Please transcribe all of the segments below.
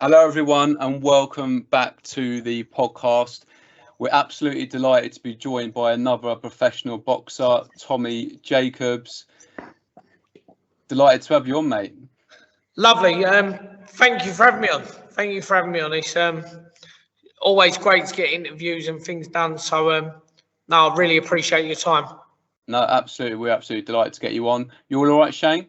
Hello, everyone, and welcome back to the podcast. We're absolutely delighted to be joined by another professional boxer, Tommy Jacobs. Delighted to have you on, mate. Lovely. Thank you for having me on. It's always great to get interviews and things done. So, no, I really appreciate your time. No, absolutely. We're absolutely delighted to get you on. You all right, Shane?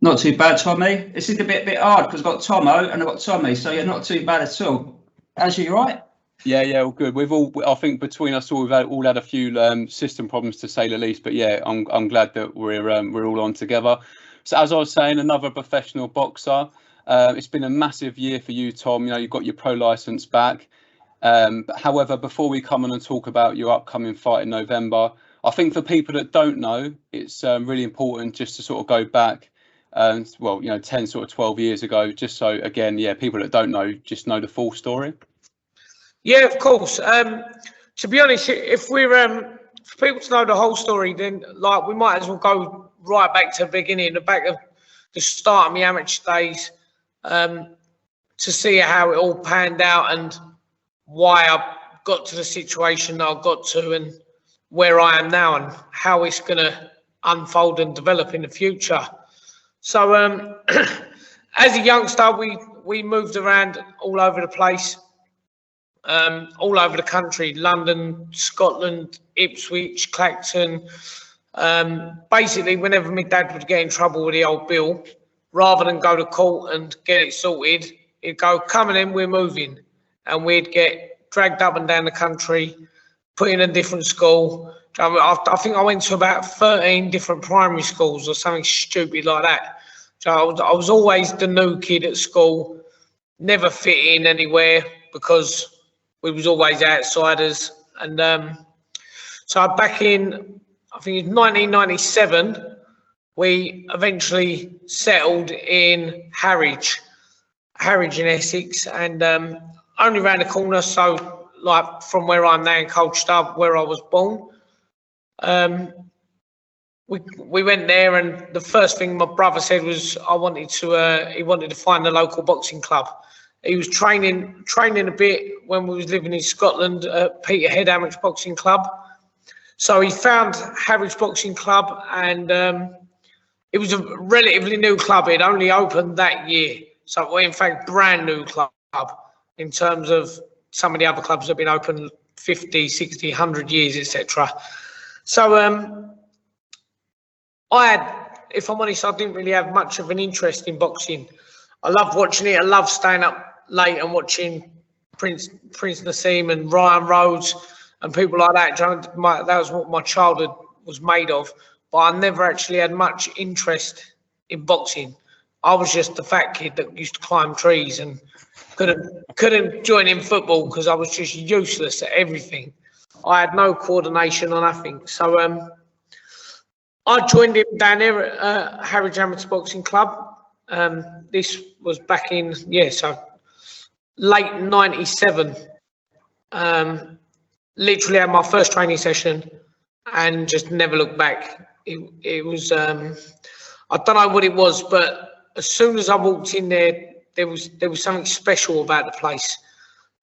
Not too bad, Tommy. This is a bit hard because I've got Tomo and I've got Tommy, so yeah, not too bad at all. As you right? Yeah, all good. I think between us all, we've all had a few system problems to say the least. But yeah, I'm glad that we're all on together. So as I was saying, another professional boxer. It's been a massive year for you, Tom. You know, you've got your pro license back. However, before we come on and talk about your upcoming fight in November, I think for people that don't know, it's really important just to sort of go back. 10 sort of 12 years ago, just so again, people that don't know just know the full story. Yeah, of course. To be honest, if we're for people to know the whole story, then like we might as well go right back to the beginning, the back of the start of my amateur days, to see how it all panned out and why I got to the situation that I got to and where I am now and how it's going to unfold and develop in the future. So, as a youngster, we moved around all over the place, all over the country, London, Scotland, Ipswich, Clacton. Basically, whenever my dad would get in trouble with the old bill, rather than go to court and get it sorted, he'd go, "Coming in, we're moving." And we'd get dragged up and down the country, put in a different school. I think I went to about 13 different primary schools or something stupid like that. So I was always the new kid at school, never fit in anywhere because we was always outsiders. And so back in, I think it's 1997, we eventually settled in Harwich in Essex, and only around the corner. So like from where I'm now in Colchester, where I was born. We went there, and the first thing my brother said was he wanted to find a local boxing club. He was training a bit when we was living in Scotland at Peterhead Amateur Boxing Club. So he found Harwich Boxing Club, and it was a relatively new club. It only opened that year. So in fact, brand new club in terms of some of the other clubs that have been open 50, 60, 100 years, etc. So if I'm honest, I didn't really have much of an interest in boxing. I loved watching it. I loved staying up late and watching Prince Nassim and Ryan Rhodes and people like that. That was what my childhood was made of. But I never actually had much interest in boxing. I was just the fat kid that used to climb trees and couldn't join in football because I was just useless at everything. I had no coordination or nothing. So I joined him down there at Harwich Amateur Boxing Club. This was back in, so late 97. Literally had my first training session and just never looked back. It was, I don't know what it was, but as soon as I walked in there was something special about the place.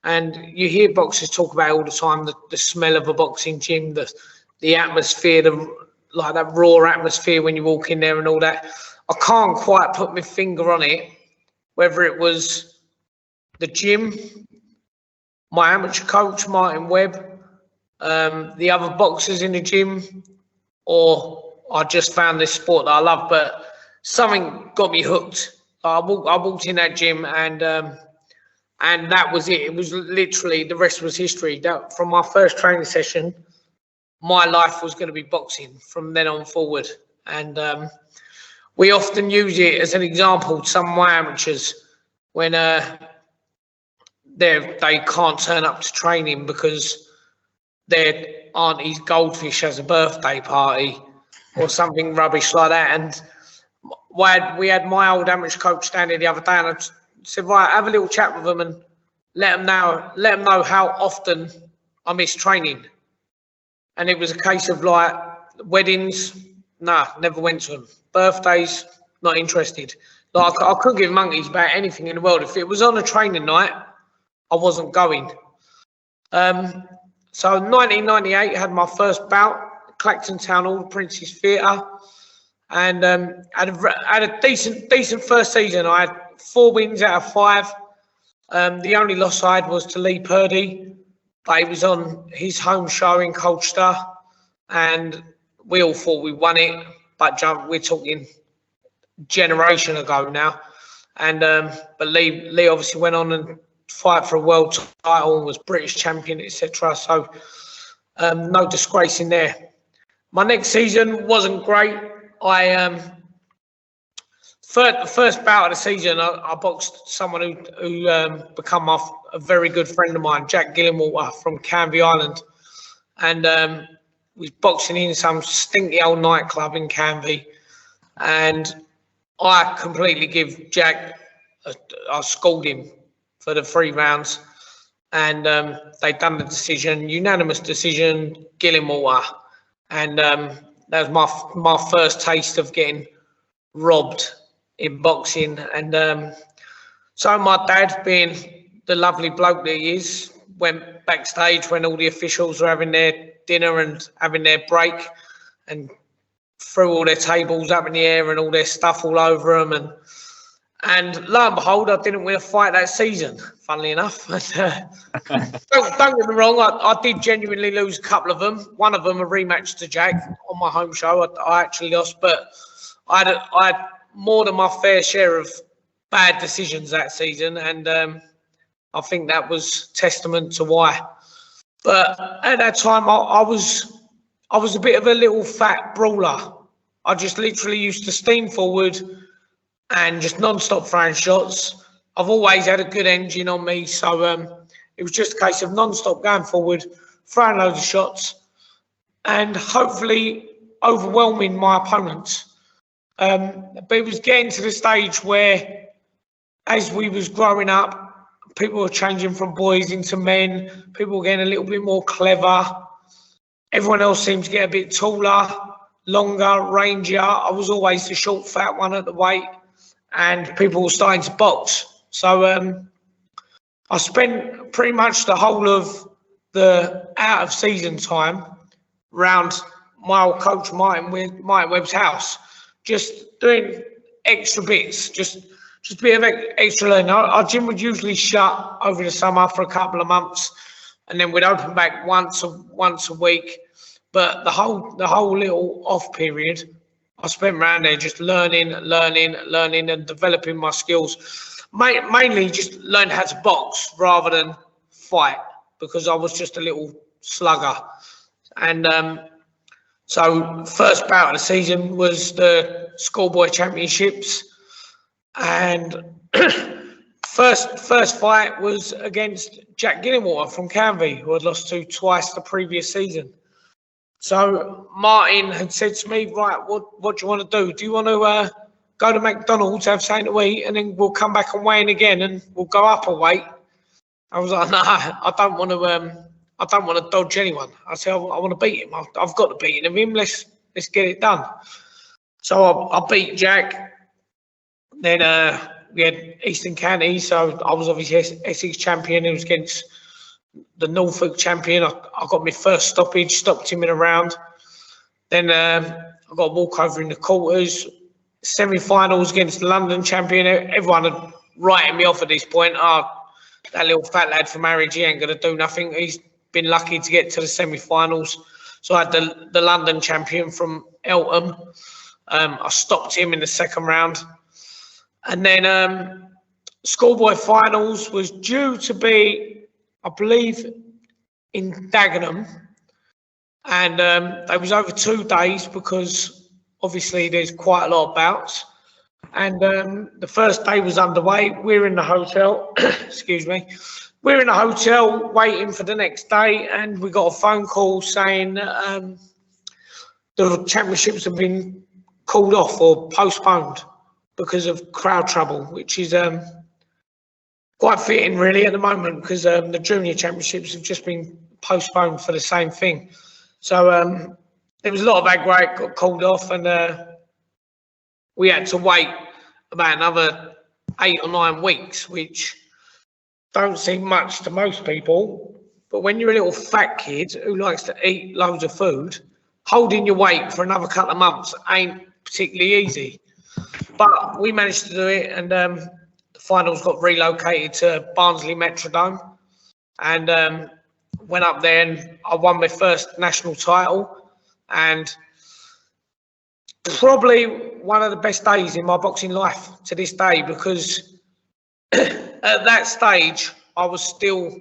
And you hear boxers talk about it all the time, the smell of a boxing gym, the atmosphere, like that raw atmosphere when you walk in there and all that. I can't quite put my finger on it, whether it was the gym, my amateur coach, Martin Webb, the other boxers in the gym, or I just found this sport that I love, but something got me hooked. I walked in that gym and that was it. It was literally, the rest was history. That from my first training session, my life was going to be boxing from then on forward. And we often use it as an example to some of my amateurs when they can't turn up to training because their auntie's goldfish has a birthday party or something rubbish like that. And we had my old amateur coach down there the other day, and I said, right, have a little chat with them and let them know how often I miss training. And it was a case of like weddings, never went to them. Birthdays, not interested. Like I couldn't give monkeys about anything in the world. If it was on a training night, I wasn't going. So 1998 had my first bout, Clacton Town Hall, Prince's Theatre, and had a decent first season. I had 4 wins out of 5. The only loss I had was to Lee Purdy, but it was on his home show in Colchester, and we all thought we won it, but we're talking generation ago now. And but Lee obviously went on and fight for a world title and was British champion, etc. So no disgrace in there. My next season wasn't great. The first bout of the season, I boxed someone who become a very good friend of mine, Jack Gillenwater from Canvey Island, and was boxing in some stinky old nightclub in Canvey, and I completely give Jack. I schooled him for the 3 rounds, and they done the decision, unanimous decision, Gillenwater, and that was my first taste of getting robbed in boxing. And so my dad, being the lovely bloke that he is, went backstage when all the officials were having their dinner and having their break, and threw all their tables up in the air and all their stuff all over them. And lo and behold, I didn't win a fight that season, funnily enough. Don't get me wrong, I did genuinely lose a couple of them. One of them, a rematch to Jack on my home show, I actually lost, but I had more than my fair share of bad decisions that season, and I think that was testament to why. But at that time, I was a bit of a little fat brawler. I just literally used to steam forward and just non-stop throwing shots. I've always had a good engine on me, so it was just a case of non-stop going forward, throwing loads of shots, and hopefully overwhelming my opponents. But it was getting to the stage where, as we was growing up, people were changing from boys into men. People were getting a little bit more clever. Everyone else seemed to get a bit taller, longer, rangier. I was always the short, fat one at the weight, and people were starting to box. So I spent pretty much the whole of the out of season time round my old coach Martin Webb's house, just doing extra bits, just a bit of extra learning. Our gym would usually shut over the summer for a couple of months, and then we'd open back once a week. But the whole little off period, I spent around there just learning and developing my skills. Mainly just learned how to box rather than fight, because I was just a little slugger. And so first bout of the season was the schoolboy championships, and first fight was against Jack Gillenwater from Canvey, who I'd lost to twice the previous season. So Martin had said to me, right, what do you want to do? Do you want to go to McDonald's, have something to eat, and then we'll come back and weigh in again, and we'll go up a weight? I was like, no, I don't want to dodge anyone. I said, I want to beat him. I've got the beating of him. Let's get it done. So I beat Jack. Then we had Eastern County, so I was obviously Essex champion. It was against the Norfolk champion. I got my first stoppage, stopped him in a round. Then I got a walkover in the quarters. Semi-finals against the London champion. Everyone had writing me off at this point. That little fat lad from Harwich, he ain't going to do nothing. He's been lucky to get to the semi-finals. So I had the London champion from Eltham. I stopped him in the second round. And then schoolboy finals was due to be, I believe, in Dagenham. And they was over 2 days because obviously there's quite a lot of bouts. And the first day was underway. We're in the hotel, excuse me. We're in the hotel waiting for the next day, and we got a phone call saying the championships have been called off or postponed because of crowd trouble, which is quite fitting really at the moment, because the junior championships have just been postponed for the same thing. So there was a lot of aggro got called off, and we had to wait. about another 8 or 9 weeks, which don't seem much to most people. But when you're a little fat kid who likes to eat loads of food, holding your weight for another couple of months ain't particularly easy. But we managed to do it, and the finals got relocated to Barnsley Metrodome, and went up there and I won my first national title, and probably one of the best days in my boxing life to this day, because at that stage I was still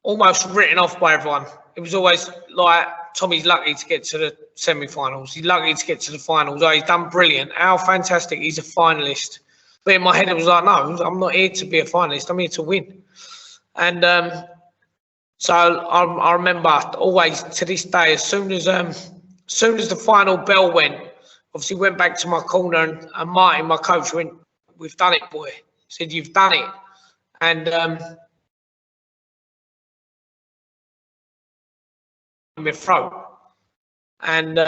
almost written off by everyone. It was always like, Tommy's lucky to get to the semi-finals. He's lucky to get to the finals. Oh, he's done brilliant. How fantastic. He's a finalist. But in my head, it was like, no, I'm not here to be a finalist. I'm here to win. And so I remember always to this day, as soon as the final bell went, obviously went back to my corner, and Martin, my coach, went, "We've done it, boy." He said, "You've done it." And my throat, and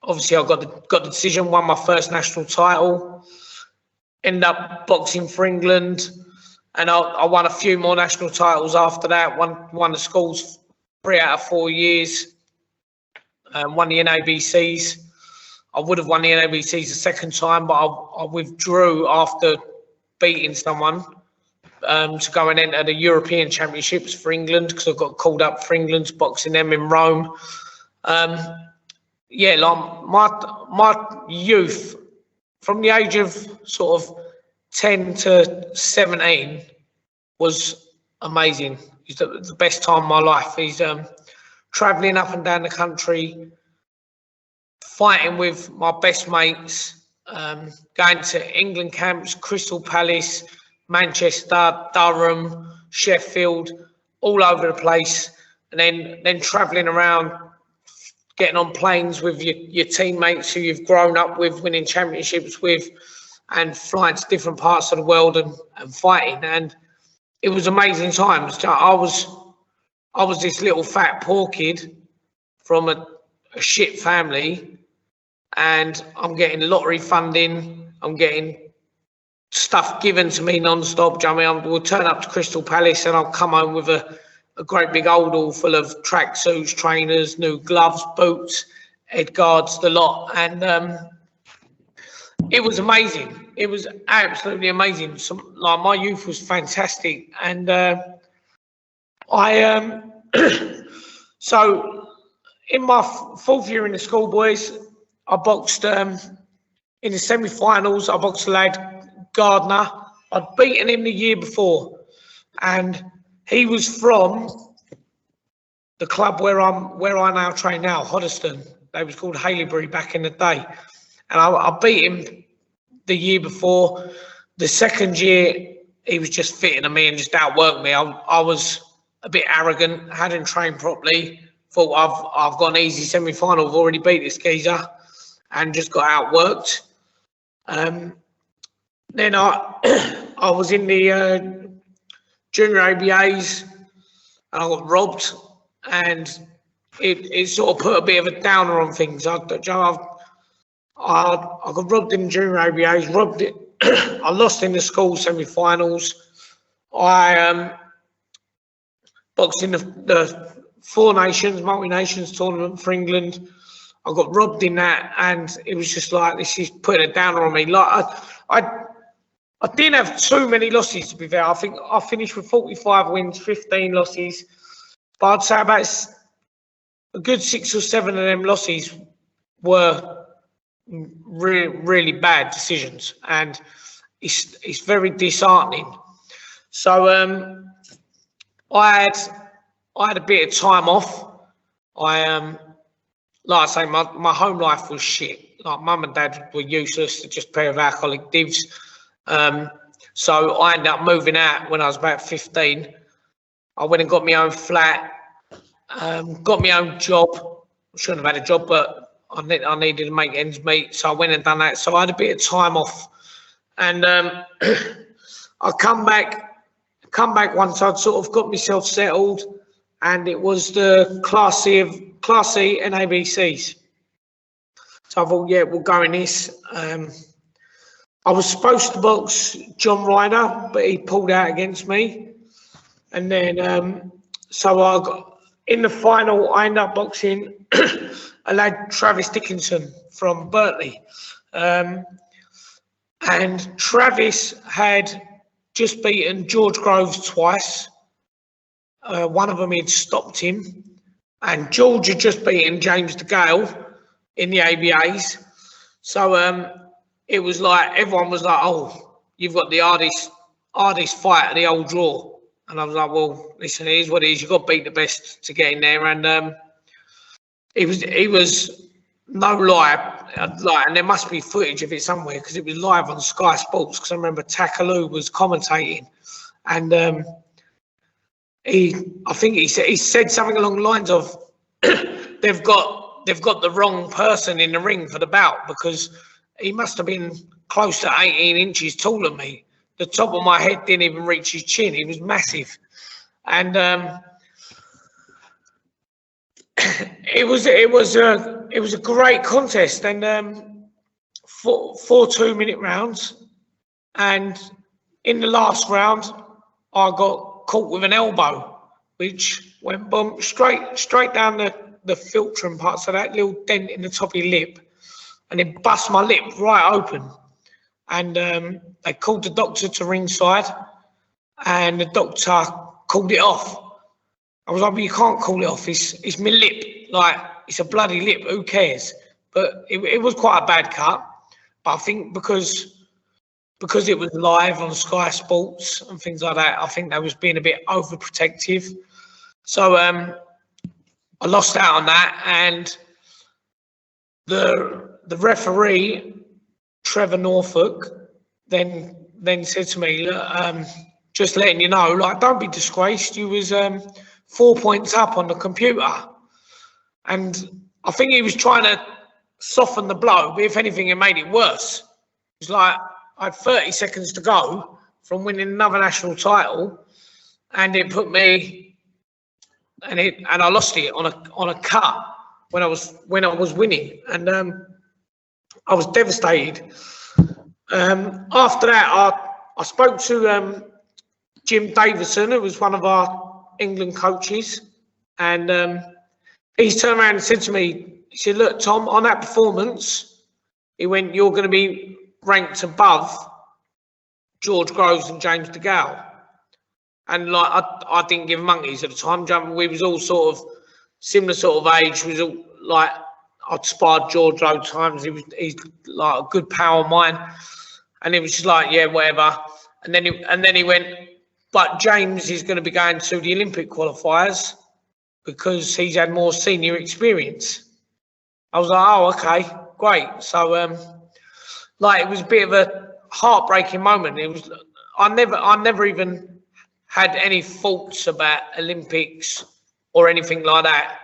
obviously I got the decision, won my first national title, ended up boxing for England, and I won a few more national titles after that. Won the schools 3 out of 4 years, won the NABCs. I would have won the NABCs the second time, but I withdrew after beating someone to go and enter the European Championships for England, because I got called up for England, boxing them in Rome. Yeah, like my youth, from the age of sort of 10 to 17, was amazing. It's the best time of my life. He's travelling up and down the country, fighting with my best mates, going to England camps, Crystal Palace, Manchester, Durham, Sheffield, all over the place, and then travelling around, getting on planes with your teammates who you've grown up with, winning championships with, and flying to different parts of the world and fighting. And it was amazing times. I was this little fat poor kid from a shit family, and I'm getting lottery funding, I'm getting stuff given to me non-stop. Do you know what I mean? We'll turn up to Crystal Palace and I'll come home with a great big old all full of tracksuits, trainers, new gloves, boots, head guards, the lot. And it was amazing. It was absolutely amazing. Like, my youth was fantastic. And so in my 4th year in the schoolboys, I boxed in the semi-finals. I boxed a lad, Gardner. I'd beaten him the year before, and he was from the club where I now train now, Hoddesdon. They was called Haileybury back in the day, and I beat him the year before. The second year, he was just fitting to me and just outworked me. I was a bit arrogant, hadn't trained properly, thought I've got an easy semi-final, I've already beat this geezer, and just got outworked. Then I was in the junior ABAs, and I got robbed, and it sort of put a bit of a downer on things. I got robbed in the junior ABAs, robbed it. I lost in the school semi-finals. I boxed in the Four Nations, multi-nations tournament for England. I got robbed in that, and it was just like, this is putting a downer on me. Like, I didn't have too many losses, to be fair. I think I finished with 45 wins, 15 losses. But I'd say about a good 6 or 7 of them losses were really, really bad decisions. And it's very disheartening. So I had a bit of time off. Like I say, my home life was shit. Like, mum and dad were useless, just a pair of alcoholic divs. So I ended up moving out when I was about 15. I went and got my own flat, got my own job. I shouldn't have had a job, but I needed to make ends meet. So I went and done that. So I had a bit of time off. And I come back once I'd sort of got myself settled, and it was the Class C NABCs. So I thought, yeah, we'll go in this. I was supposed to box John Ryder, but he pulled out against me. And then, so I got in the final, I ended up boxing a lad, Travis Dickinson from Berkeley. And Travis had just beaten George Groves twice. One of them, he'd stopped him. And George had just beaten James DeGale in the ABAs. So it was like, everyone was like, oh, you've got the hardest fight of the old draw. And I was like, well, listen, it is what it is. You've got to beat the best to get in there. And it was no lie. And there must be footage of it somewhere because it was live on Sky Sports. Because I remember Takaloo was commentating. And I think he said something along the lines of they've got the wrong person in the ring for the bout because he must have been close to 18 inches taller than me. The top of my head didn't even reach his chin. He was massive, and it was a great contest. And 4 2-minute rounds, and in the last round, I got caught with an elbow, which went boom straight down the filtering part, so that little dent in the top of your lip, and it bust my lip right open. And they called the doctor to ringside, and the doctor called it off. I was like, well, you can't call it off. It's my lip. Like, it's a bloody lip. Who cares? But it was quite a bad cut. But I think because it was live on Sky Sports and things like that, I think they was being a bit overprotective. So I lost out on that, and the referee, Trevor Norfolk, then said to me, look, just letting you know, like, don't be disgraced. You was 4 points up on the computer. And I think he was trying to soften the blow, but if anything, it made it worse. It was like I had 30 seconds to go from winning another national title, and it put me, and I lost it on a cut when I was winning, and I was devastated. After that, I spoke to Jim Davison, who was one of our England coaches, and he turned around and said to me, he said, look, Tom, on that performance, he went, you're going to be ranked above George Groves and James DeGale. And like, I didn't give monkeys at the time. We was all sort of similar sort of age. We was all like, I'd sparred George loads of times. He's like a good pal of mine. And he was just like, yeah, whatever. And then he went, but James is going to be going to the Olympic qualifiers because he's had more senior experience. I was like, oh, okay, great. So, like, it was a bit of a heartbreaking moment. It was, I never even had any thoughts about Olympics or anything like that.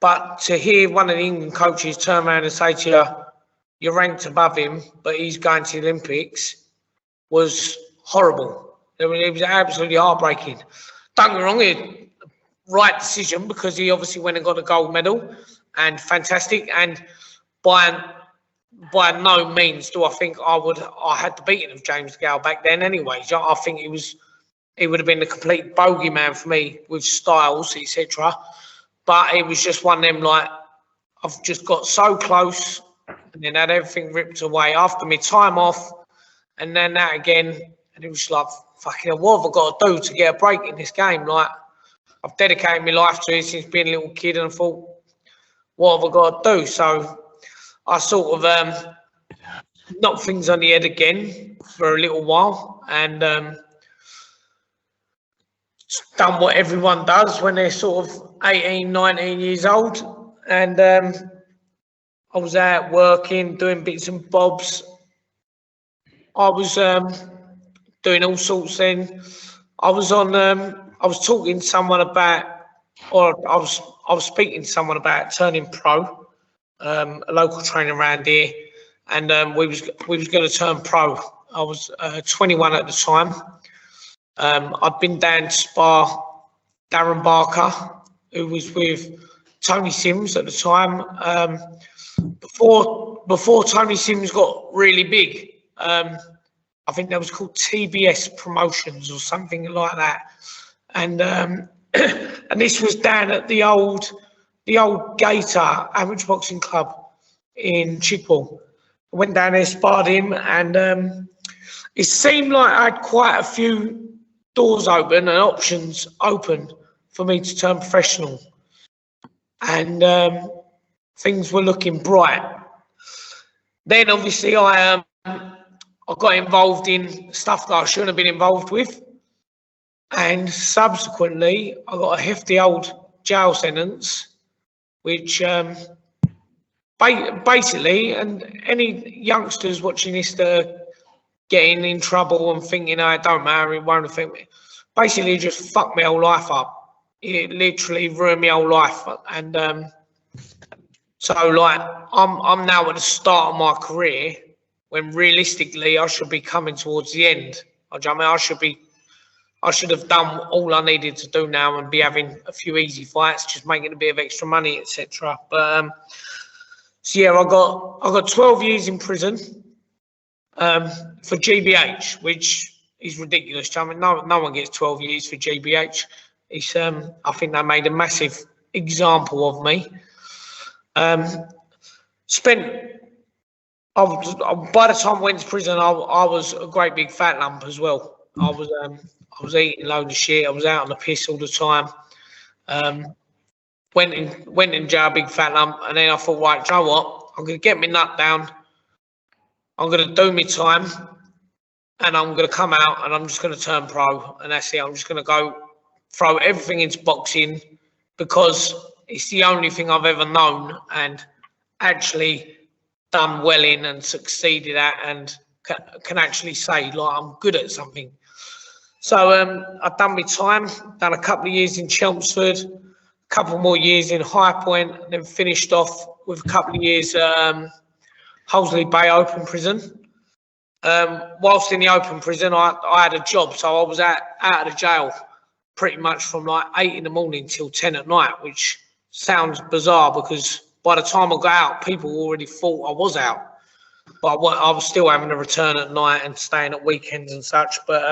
But to hear one of the England coaches turn around and say to you, you're ranked above him, but he's going to the Olympics, was horrible. It was absolutely heartbreaking. Don't get me wrong, it right decision because he obviously went and got a gold medal, and fantastic. And by no means do I think I had the beating of James DeGale back then anyway. I think he would have been the complete bogeyman for me with styles, etc. But it was just one of them, like, I've just got so close and then had everything ripped away after my time off, and then that again, and it was like, fucking hell, what have I got to do to get a break in this game? Like, I've dedicated my life to it since being a little kid, and I thought, what have I got to do? So I sort of knocked things on the head again for a little while, and done what everyone does when they're sort of 18, 19 years old. And I was out working, doing bits and bobs. I was doing all sorts then. I was talking to someone about, or I was speaking to someone about turning pro, a local trainer around here, and we was going to turn pro. I was 21 at the time. I'd been down to spar Darren Barker, who was with Tony Sims at the time. Before Tony Sims got really big, I think that was called TBS Promotions or something like that. And and this was down at the old Gator Amateur Boxing Club in Chigwell. I went down there, sparred him, and it seemed like I had quite a few doors open and options open for me to turn professional. And things were looking bright. Then obviously I got involved in stuff that I shouldn't have been involved with. And subsequently, I got a hefty old jail sentence, which basically, and any youngsters watching this that are getting in trouble and thinking, oh, it don't matter, it won't affect me, basically just fucked my whole life up. It literally ruined my whole life. And so, like, I'm now at the start of my career when realistically I should be coming towards the end. I mean, I should have done all I needed to do now and be having a few easy fights, just making a bit of extra money, etc. But so yeah, I got 12 years in prison for GBH, which is ridiculous. I mean, no one gets 12 years for GBH. It's I think they made a massive example of me. By the time I went to prison, I was a great big fat lump as well. I was eating loads of shit. I was out on the piss all the time. Went in jail, big fat lump, and then I thought, right, do you know what? I'm gonna get my nut down. I'm gonna do my time, and I'm gonna come out, and I'm just gonna turn pro, and that's it. I'm just gonna go throw everything into boxing because it's the only thing I've ever known and actually done well in and succeeded at, and can actually say, like, I'm good at something. So I've done my time, done a couple of years in Chelmsford, a couple more years in High Point, and then finished off with a couple of years Hollesley Bay Open Prison. Whilst in the open prison, I had a job, so I was out of the jail pretty much from like 8 in the morning till 10 at night, which sounds bizarre because by the time I got out, people already thought I was out. But I was still having to return at night and staying at weekends and such. But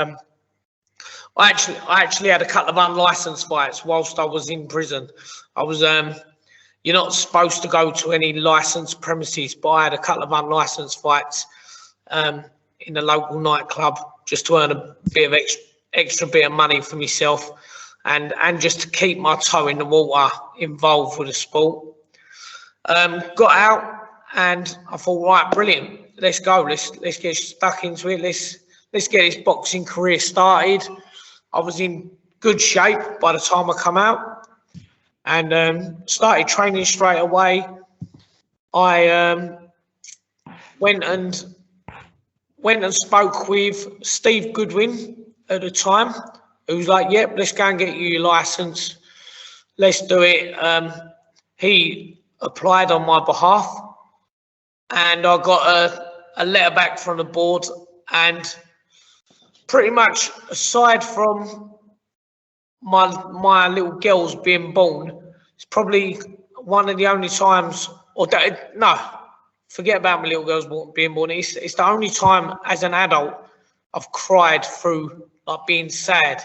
I actually had a couple of unlicensed fights whilst I was in prison. I was you're not supposed to go to any licensed premises, but I had a couple of unlicensed fights in the local nightclub just to earn a bit of extra bit of money for myself and just to keep my toe in the water involved with the sport. Got out and I thought, right, brilliant, let's go, let's get stuck into it, let's get this boxing career started. I was in good shape by the time I come out and started training straight away. I went and spoke with Steve Goodwin at the time, who was like, yep, let's go and get you your license. Let's do it. He applied on my behalf and I got a letter back from the board, and pretty much aside from my little girls being born, it's probably one of the only times, forget about my little girls being born. It's the only time as an adult I've cried through like being sad.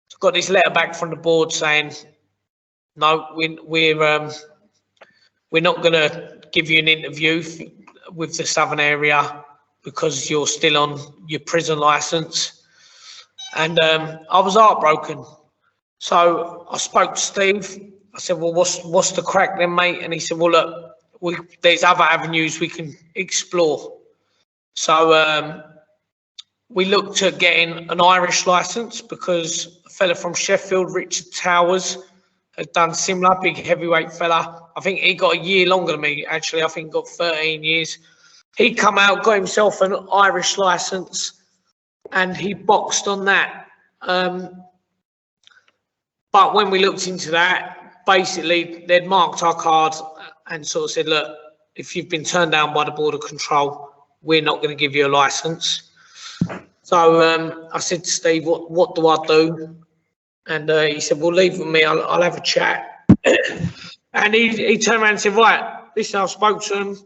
So I got this letter back from the board saying, no, we're not going to give you an interview with the Southern area because you're still on your prison license. And I was heartbroken. So I spoke to Steve. I said, well, what's the crack then, mate? And he said, well, look, there's other avenues we can explore. So we looked at getting an Irish license because a fella from Sheffield, Richard Towers, had done similar, big heavyweight fella. I think he got a year longer than me, actually. I think he got 13 years. He come out, got himself an Irish license, and he boxed on that. But when we looked into that, basically, they'd marked our card and sort of said, look, if you've been turned down by the Border Control, we're not going to give you a license. So I said to Steve, what do I do? And he said, well, leave with me. I'll have a chat. And he turned around and said, right, listen, I spoke to him.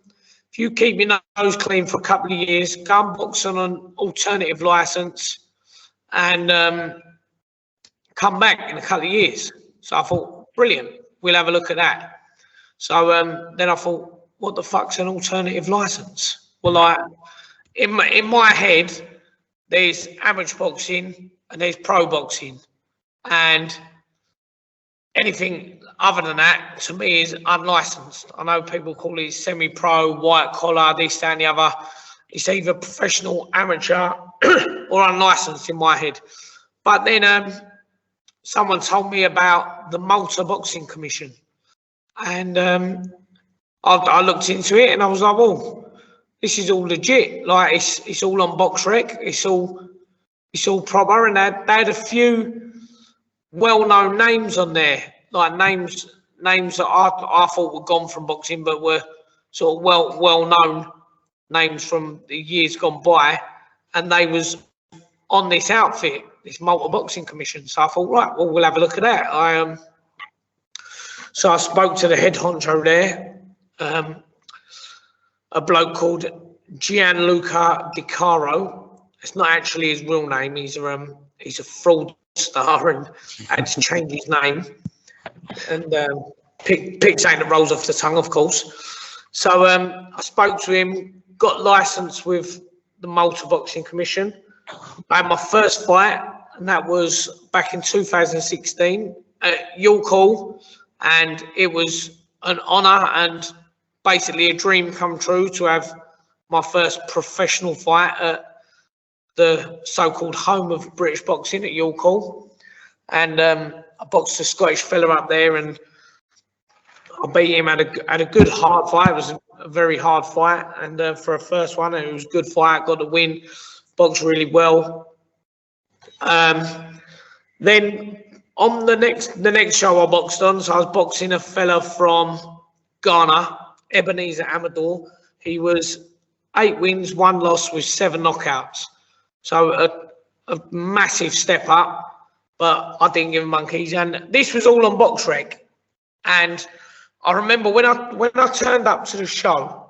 if you keep your nose clean for a couple of years, go and box on an alternative license, and come back in a couple of years. So I thought, brilliant, we'll have a look at that. So then I thought, what the fuck's an alternative license? Well, like in my head, there's amateur boxing and there's pro boxing, and anything other than that to me is unlicensed. I know people call it semi-pro, white collar, this, that, and the other. It's either professional, amateur, or unlicensed in my head. But then someone told me about the Malta Boxing Commission, and I looked into it, and I was like, well, this is all legit. Like it's all on BoxRec. It's all proper, and they had a few well-known names on there, like names that I thought were gone from boxing, but were sort of well-known names from the years gone by, and they was on this outfit, this Malta Boxing Commission. So I thought, right, well, we'll have a look at that. So I spoke to the head honcho there, a bloke called Gianluca Di Caro. It's not actually his real name. He's a fraudster and had to change his name. And pick something that rolls off the tongue, of course. So I spoke to him, got licensed with the Malta Boxing Commission. I had my first fight, and that was back in 2016 at York Hall, and it was an honour and basically a dream come true to have my first professional fight at the so-called home of British boxing at York Hall. And I boxed a Scottish fella up there, and I beat him at a good hard fight. It was a very hard fight, and for a first one, it was a good fight. Got the win, boxed really well. Then on the next show I boxed on, so I was boxing a fella from Ghana, Ebenezer Amador. He was 8 wins, 1 loss with 7 knockouts. So a massive step up. But I didn't give him monkeys, and this was all on BoxRec. And I remember when I turned up to the show,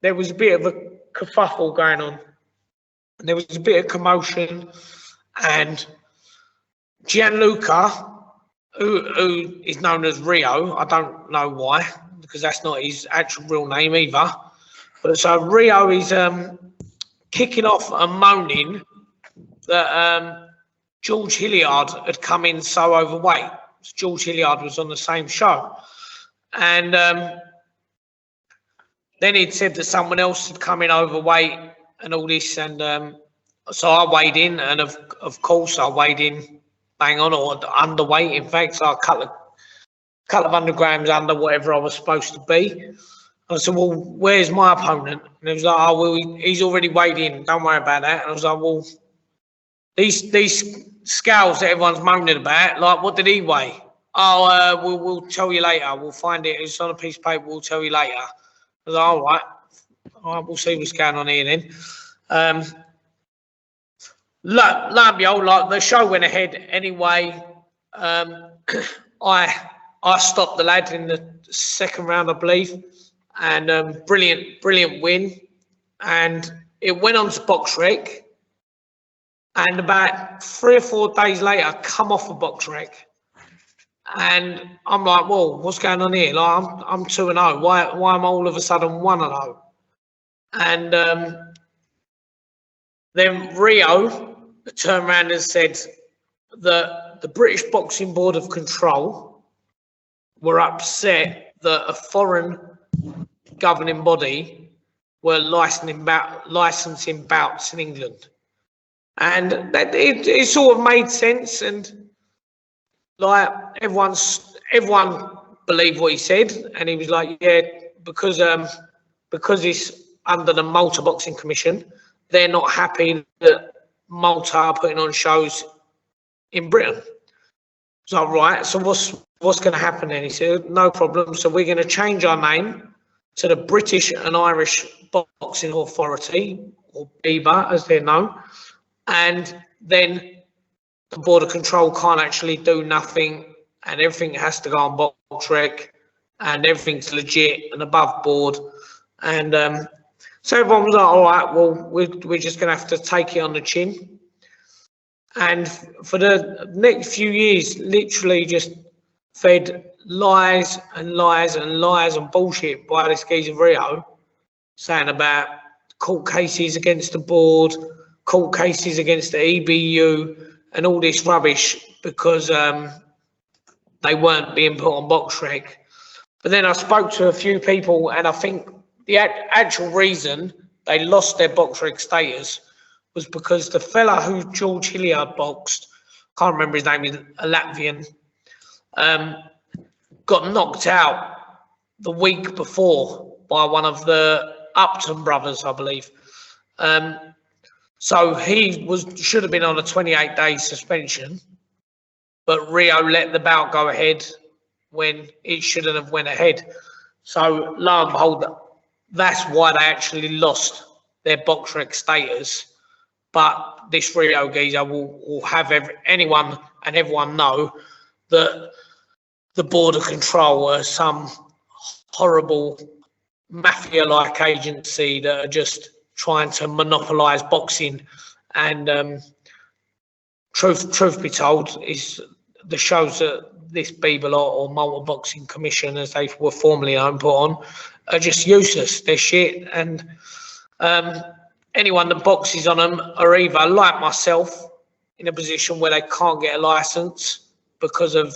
there was a bit of a kerfuffle going on, and there was a bit of commotion. And Gianluca, who is known as Rio, I don't know why, because that's not his actual real name either. But so Rio is kicking off and moaning that George Hilliard had come in so overweight. George Hilliard was on the same show. And then he'd said that someone else had come in overweight and all this. And so I weighed in, and of course I weighed in bang on, or underweight, in fact. So a couple of 100 grams under whatever I was supposed to be. I said, well, where's my opponent? And he was like, oh, well, he's already weighed in. Don't worry about that. And I was like, well, these scales that everyone's moaning about, like, what did he weigh? Oh, we'll tell you later. We'll find it. It's on a piece of paper. We'll tell you later. I was like, all right, we'll see what's going on here then. Lo and behold, like, the show went ahead anyway. I stopped the lad in the second round, I believe, and brilliant win. And it went on to BoxRec. And about 3 or 4 days later, I come off of BoxRec, and I'm like, "Whoa, what's going on here? Like, I'm 2-0. Why am I all of a sudden 1-0?" And then Rio turned around and said that the British Boxing Board of Control were upset that a foreign governing body were licensing bouts in England. And that it sort of made sense, and like everyone believed what he said, and he was like, yeah, because it's under the Malta Boxing Commission, they're not happy that Malta are putting on shows in Britain. So right, so what's going to happen then? He said, no problem. So we're going to change our name to the British and Irish Boxing Authority, or BIBA as they're known. And then the Board of Control can't actually do nothing, and everything has to go on BoxRec, and everything's legit and above board. And so everyone was like, all right, well, we're just going to have to take it on the chin. And for the next few years, literally just fed lies and lies and lies and bullshit by this geezer Rio, saying about court cases against the board, court cases against the EBU, and all this rubbish because they weren't being put on box rec. But then I spoke to a few people, and I think the actual reason they lost their box rec status was because the fella who George Hilliard boxed, can't remember his name, is a Latvian, got knocked out the week before by one of the Upton brothers, I believe. So he should have been on a 28-day suspension, but Rio let the bout go ahead when it shouldn't have went ahead. So lo and behold, that's why they actually lost their box rec status. But this Rio geezer will have anyone and everyone know that the Border Control are some horrible mafia-like agency that are just trying to monopolise boxing. And truth be told, is the shows that this Bibelot or Malta Boxing Commission, as they were formerly known, put on, are just useless. They're shit. And anyone that boxes on them are either, like myself, in a position where they can't get a licence because of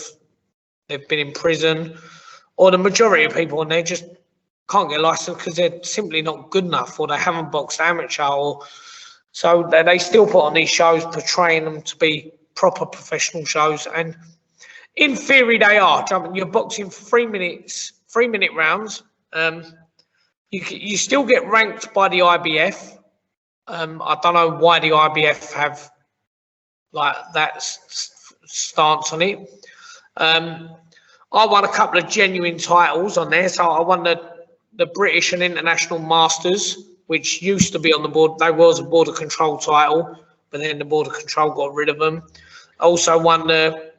they've been in prison, or the majority of people on there just can't get a licence because they're simply not good enough, or they haven't boxed amateur, or so they still put on these shows portraying them to be proper professional shows. And in theory, they are. You're boxing for 3 minutes, 3-minute rounds. You still get ranked by the IBF. I don't know why the IBF have like that stance on it. I won a couple of genuine titles on there. So I won the British and International Masters, which used to be on the board. There was a Border Control title, but then the Border Control got rid of them. I also won the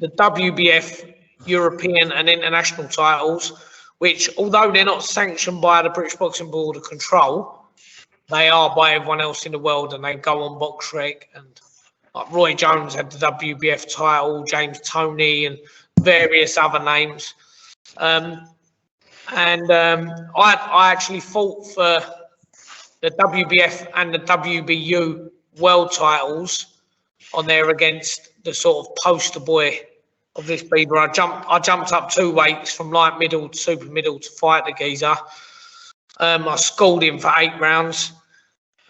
WBF European and International titles, which, although they're not sanctioned by the British Boxing Border Control, they are by everyone else in the world, and they go on box rec. And like Roy Jones had the WBF title, James Toney, and various other names. I actually fought for the WBF and the WBU world titles on there against the sort of poster boy of this Bieber. I jumped up 2 weights from light middle to super middle to fight the geezer. I schooled him for 8 rounds.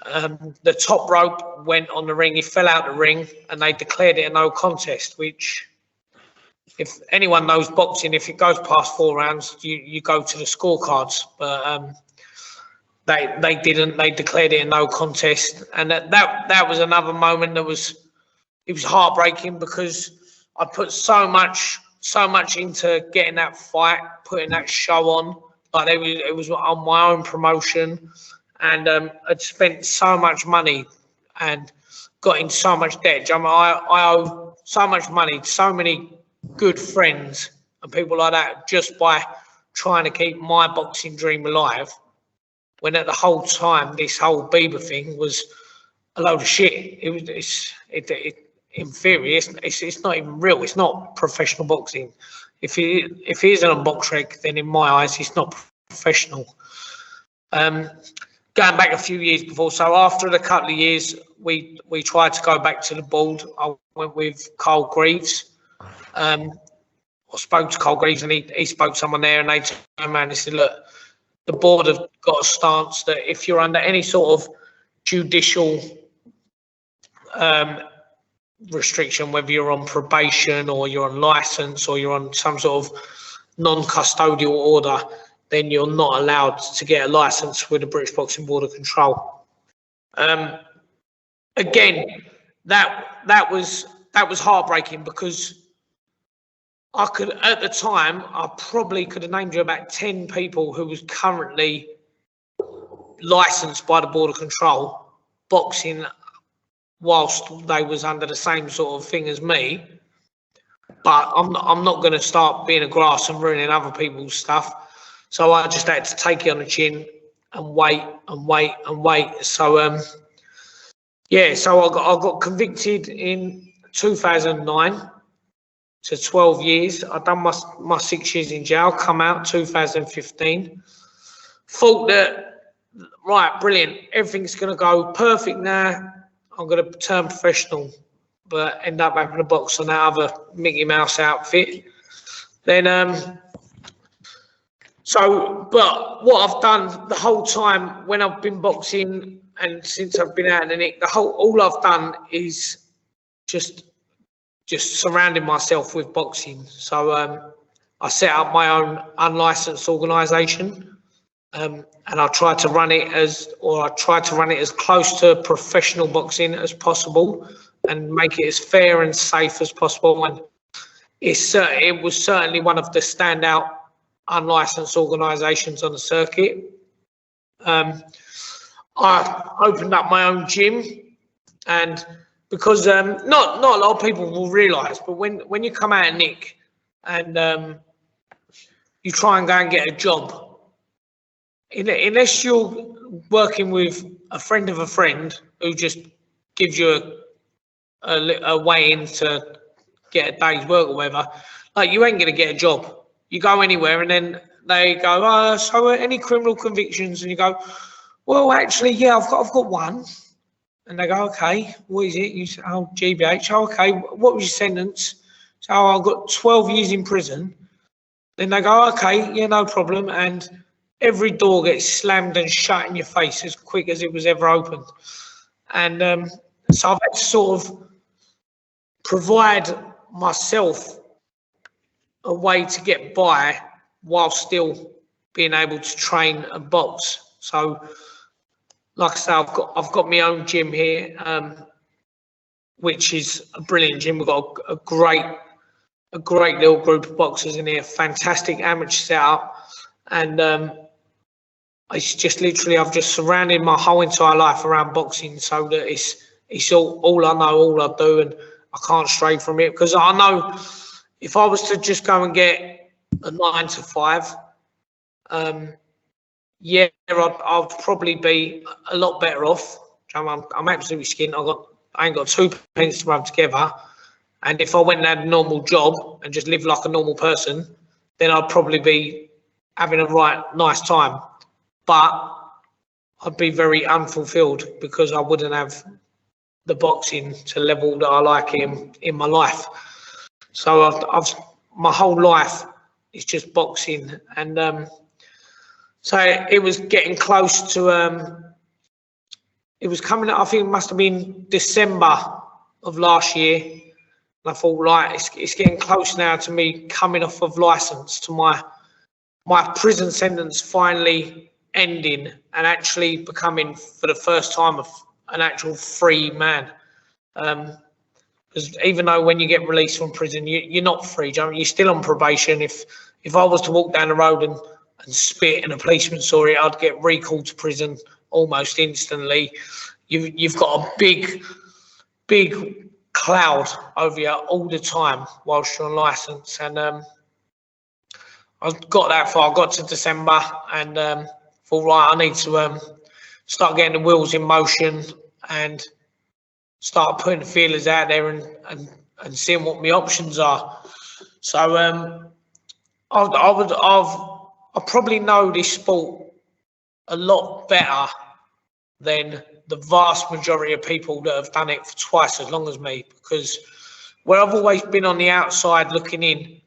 The top rope went on the ring. He fell out the ring, and they declared it a no contest, which, if anyone knows boxing, if it goes past 4 rounds, you go to the scorecards. But they didn't. They declared it a no contest, and that was another moment that was heartbreaking, because I put so much into getting that fight, putting that show on. Like it was on my own promotion, and I'd spent so much money and got in so much debt. I owe so much money to so many good friends and people like that just by trying to keep my boxing dream alive, when at the whole time this whole Bieber thing was a load of shit. In theory, it's not even real. It's not professional boxing. If it isn't on box rec, then in my eyes, it's not professional. Going back a few years before, so after a couple of years, we tried to go back to the board. I went with Carl Greaves. I spoke to Carl Greaves, and he spoke to someone there, and they turned around and they said, look, the board have got a stance that if you're under any sort of judicial restriction, whether you're on probation or you're on license or you're on some sort of non-custodial order, then you're not allowed to get a license with the British Boxing Border Control. Again, that was heartbreaking, because I could, at the time, I probably could have named you about 10 people who was currently licensed by the Border Control boxing whilst they was under the same sort of thing as me. But I'm not going to start being a grass and ruining other people's stuff. So I just had to take it on the chin and wait and wait and wait. So yeah, so I got convicted in 2009 to 12 years. I done my 6 years in jail, come out 2015. Thought that, right, brilliant, everything's going to go perfect now. I'm going to turn professional, but end up having a box on that other Mickey Mouse outfit. Then, but what I've done the whole time when I've been boxing and since I've been out in the nick, all I've done is just surrounding myself with boxing. So I set up my own unlicensed organisation, and I try to run it as close to professional boxing as possible, and make it as fair and safe as possible. And it was certainly one of the standout unlicensed organisations on the circuit. I opened up my own gym, and because not a lot of people will realise, but when you come out of nick and you try and go and get a job, unless you're working with a friend of a friend who just gives you a way in to get a day's work or whatever, like, you ain't going to get a job. You go anywhere and then they go, so any criminal convictions? And you go, well, actually, yeah, I've got one. And they go, okay, what is it? You say, oh, GBH. Oh, okay, what was your sentence? So, I've got 12 years in prison. Then they go, okay, yeah, no problem. And every door gets slammed and shut in your face as quick as it was ever opened. And so I've had to sort of provide myself a way to get by while still being able to train and box. So, like I say, I've got my own gym here, which is a brilliant gym. We've got a great little group of boxers in here, fantastic amateur setup, and it's just literally, I've just surrounded my whole entire life around boxing, so that it's all I know, all I do, and I can't stray from it, because I know if I was to just go and get a 9 to 5, yeah, I'd probably be a lot better off. I'm absolutely skint. I ain't got 2 pence to rub together. And if I went and had a normal job and just lived like a normal person, then I'd probably be having a right nice time. But I'd be very unfulfilled because I wouldn't have the boxing to level that I like in my life. So I've my whole life is just boxing, and so it was getting close to it was coming. I think it must have been December of last year, and I thought, right, it's getting close now to me coming off of licence, to my prison sentence finally ending and actually becoming, for the first time, an actual free man. Because even though when you get released from prison, you're not free, you're still on probation. If I was to walk down the road and spit and a policeman saw it, I'd get recalled to prison almost instantly. You've got a big cloud over you all the time whilst you're on licence. And I got that far. I got to December and thought, right, I need to start getting the wheels in motion and start putting the feelers out there and seeing what my options are. So I probably know this sport a lot better than the vast majority of people that have done it for twice as long as me, because where I've always been on the outside looking in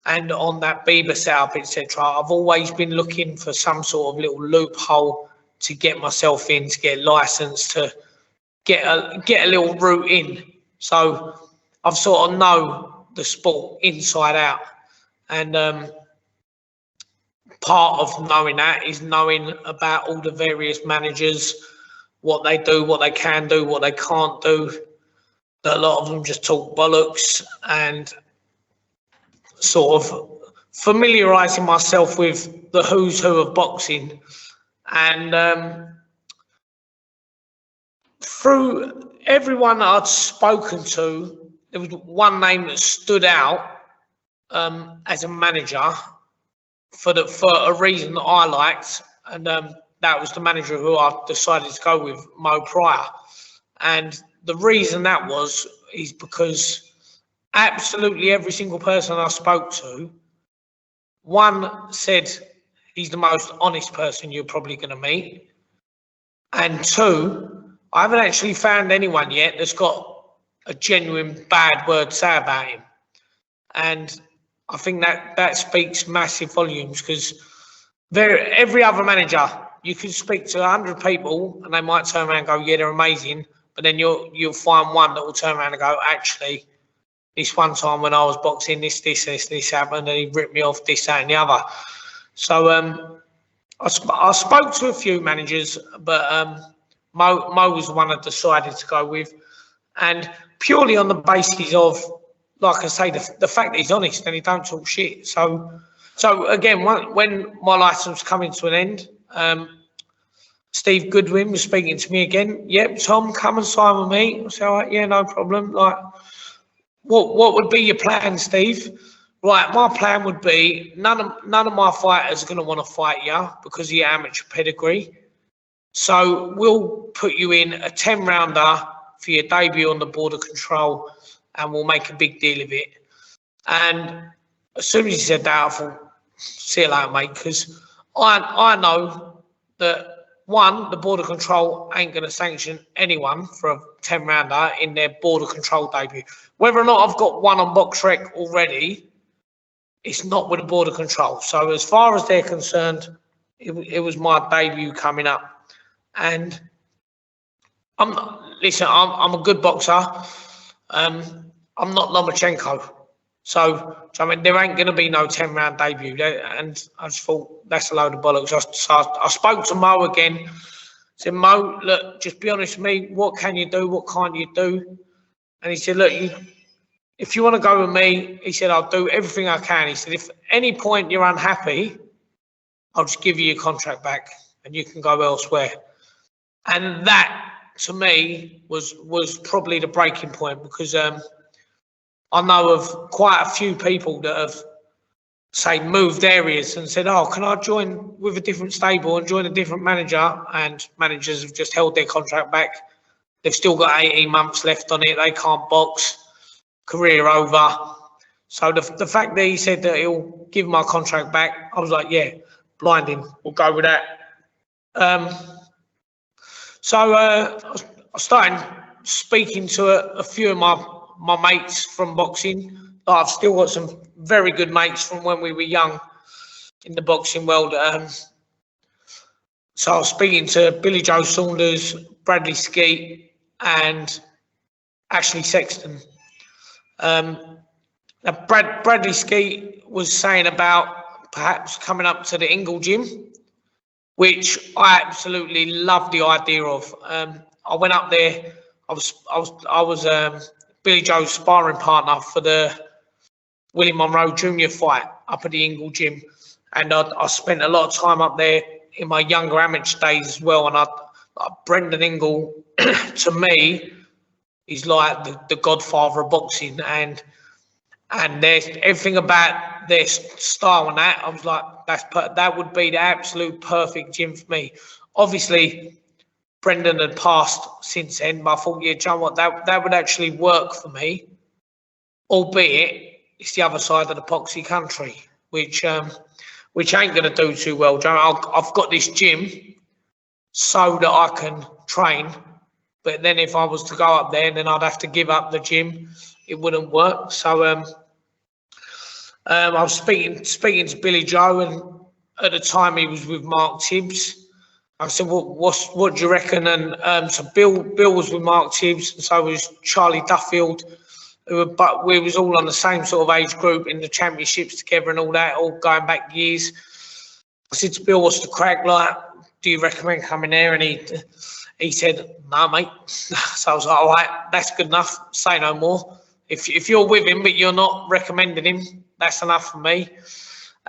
and on that Bieber setup, etc., I've always been looking for some sort of little loophole to get myself in, to get licensed, to get a little route in. So I've sort of know the sport inside out, and part of knowing that is knowing about all the various managers, what they do, what they can do, what they can't do. That a lot of them just talk bollocks, and sort of familiarising myself with the who's who of boxing. And through everyone that I'd spoken to, there was one name that stood out as a manager, for a reason that I liked, and that was the manager who I decided to go with, Mo Pryor. And the reason that was is because absolutely every single person I spoke to, one said he's the most honest person you're probably going to meet, and two, I haven't actually found anyone yet that's got a genuine bad word to say about him. And I think that speaks massive volumes, because every other manager, you can speak to 100 people and they might turn around and go, yeah, they're amazing. But then you'll find one that will turn around and go, actually, this one time when I was boxing, this happened, and he ripped me off, this, that, and the other. So I spoke to a few managers, but Mo was the one I decided to go with, and purely on the basis of, like I say, the fact that he's honest and he don't talk shit. So again, when my licence coming to an end, Steve Goodwin was speaking to me again. Yep, Tom, come and sign with me. I said, all right, yeah, no problem. Like, what would be your plan, Steve? Right, my plan would be none of my fighters are going to want to fight you because of your amateur pedigree. So we'll put you in a 10-rounder for your debut on the border control, and we'll make a big deal of it. And as soon as he said that, I thought, see you later, mate, because I know that, one, the border control ain't going to sanction anyone for a 10-rounder in their border control debut. Whether or not I've got one on BoxRec already, it's not with the border control. So as far as they're concerned, it was my debut coming up. And I'm a good boxer. I'm not Lomachenko. So I mean, there ain't going to be no 10-round debut. And I just thought, that's a load of bollocks. So I spoke to Mo again. Said, Mo, look, just be honest with me. What can you do? What can't you do? And he said, look, if you want to go with me, he said, I'll do everything I can. He said, if at any point you're unhappy, I'll just give you your contract back and you can go elsewhere. And that, to me, was probably the breaking point, because I know of quite a few people that have, say, moved areas and said, oh, can I join with a different stable and join a different manager? And managers have just held their contract back. They've still got 18 months left on it. They can't box. Career over. So the fact that he said that he'll give my contract back, I was like, yeah, blinding. We'll go with that. So I started speaking to a few of my mates from boxing. I've still got some very good mates from when we were young in the boxing world. So I was speaking to Billy Joe Saunders, Bradley Skeet, and Ashley Sexton. Now Bradley Skeet was saying about perhaps coming up to the Ingle gym, which I absolutely love the idea of. I went up there. I was Billy Joe's sparring partner for the Willie Monroe Jr. fight up at the Ingle gym, and I spent a lot of time up there in my younger amateur days as well. And Brendan Ingle, to me, he's like the godfather of boxing, and there's everything about their style and that. I was like, that would be the absolute perfect gym for me. Obviously, Brendan had passed since then, but I thought, yeah, John, what that would actually work for me, albeit it's the other side of the poxy country, which ain't going to do too well, John. I've got this gym so that I can train, but then if I was to go up there, then I'd have to give up the gym. It wouldn't work. So I was speaking to Billy Joe, and at the time he was with Mark Tibbs. I said, what do you reckon? And so Bill was with Mark Tibbs, and so was Charlie Duffield, but we was all on the same sort of age group in the championships together and all that, all going back years. I said to Bill, what's the crack like? Do you recommend coming there? And he said, no, mate. So I was like, all right, that's good enough. Say no more. If you're with him, but you're not recommending him, that's enough for me.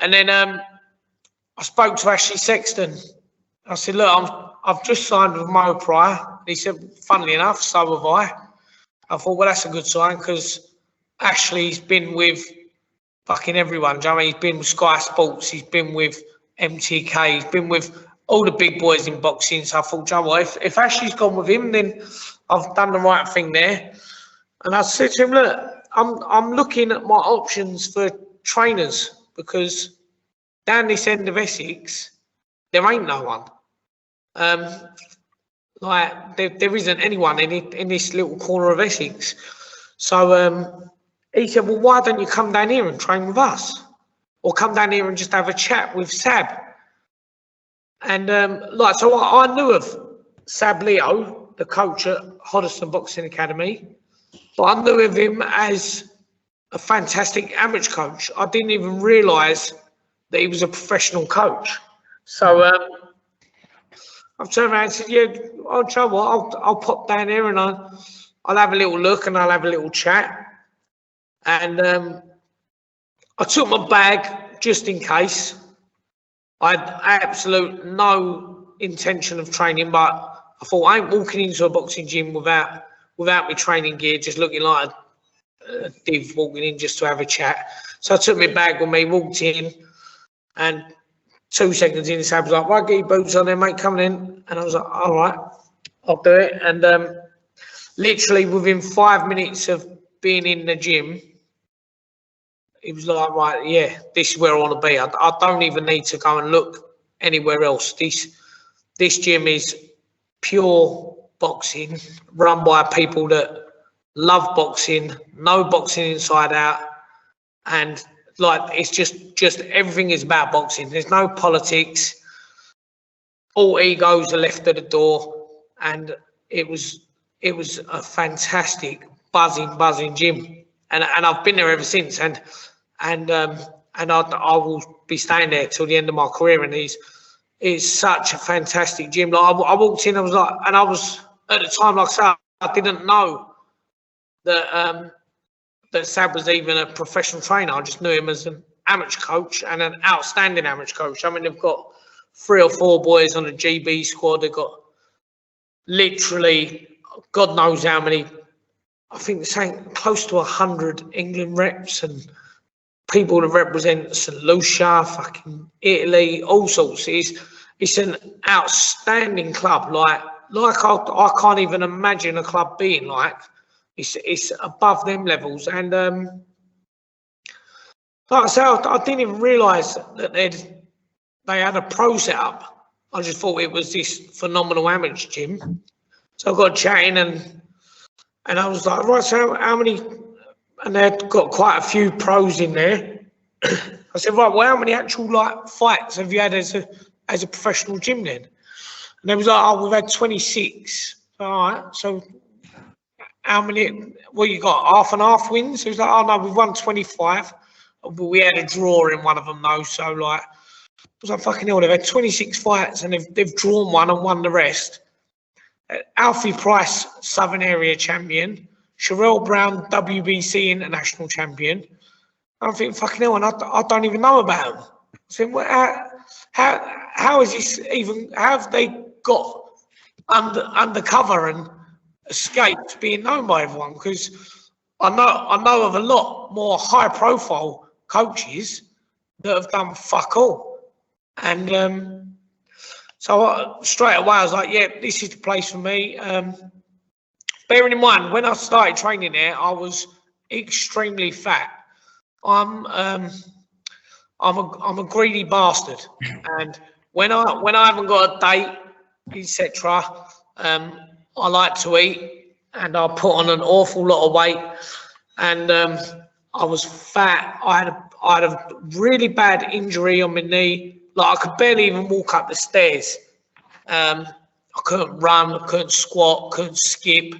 And then I spoke to Ashley Sexton. I said, look, I've just signed with Mo Pryor. He said, funnily enough, so have I. I thought, well, that's a good sign, because Ashley's been with fucking everyone. Do you know what I mean? He's been with Sky Sports, he's been with MTK, he's been with all the big boys in boxing. So I thought, do you know what, if Ashley's gone with him, then I've done the right thing there. And I said to him, look, I'm looking at my options for trainers because down this end of Essex, there ain't no one. Like there isn't anyone in this little corner of Essex. So he said, well, why don't you come down here and train with us? Or come down here and just have a chat with Sab. And so I knew of Sab Leo, the coach at Hoddesdon Boxing Academy, but I knew of him as a fantastic amateur coach. I didn't even realise that he was a professional coach. So I've turned around and said, yeah, I'll try what, I'll pop down here and I'll have a little look and I'll have a little chat. And I took my bag just in case. I had absolute no intention of training, but I thought I ain't walking into a boxing gym without my training gear, just looking like a div walking in just to have a chat. So I took my bag with me, walked in, and 2 seconds in, Sab was like, right, get your boots on there, mate, coming in. And I was like, all right, I'll do it. And literally within 5 minutes of being in the gym, it was like, right, yeah, this is where I want to be. I don't even need to go and look anywhere else. This gym is pure boxing, run by people that love boxing, know boxing inside out, and like it's just everything is about boxing. There's no politics. All egos are left at the door, and it was a fantastic buzzing gym, and I've been there ever since, and I will be staying there till the end of my career. And it's such a fantastic gym. Like I walked in, I was like, and I was at the time, like I said, I didn't know that that Sab was even a professional trainer. I just knew him as an amateur coach and an outstanding amateur coach. I mean, they've got 3 or 4 boys on the GB squad. They've got literally, God knows how many, I think they're saying close to 100 England reps and people that represent St. Lucia, fucking Italy, all sorts. It's an outstanding club. Like I can't even imagine a club being like. It's above them levels, and like I said, I didn't even realise that they had a pro setup. I just thought it was this phenomenal amateur gym. So I got chatting, and I was like, right, so how many? And they'd got quite a few pros in there. I said, right, well, how many actual like fights have you had as a professional gym then? And they was like, oh, we've had 26. All right, so. How many? Well, you got half and half wins. It was like, oh no, we've won 25, but we had a draw in one of them though. So like, it was like fucking hell. They've had 26 fights and they've drawn one and won the rest. Alfie Price, Southern Area champion. Sherelle Brown, WBC international champion. I'm thinking, fucking hell, and I don't even know about them. I said, well, how is this even? How have they got undercover and escaped being known by everyone? Because I know of a lot more high profile coaches that have done fuck all. And so straight away I was like, yeah, this is the place for me. Bearing in mind, when I started training there, I was extremely fat. I'm a greedy bastard, and when I haven't got a date, etc., I like to eat, and I put on an awful lot of weight, and I was fat. I had a really bad injury on my knee. Like I could barely even walk up the stairs. I couldn't run, I couldn't squat, couldn't skip,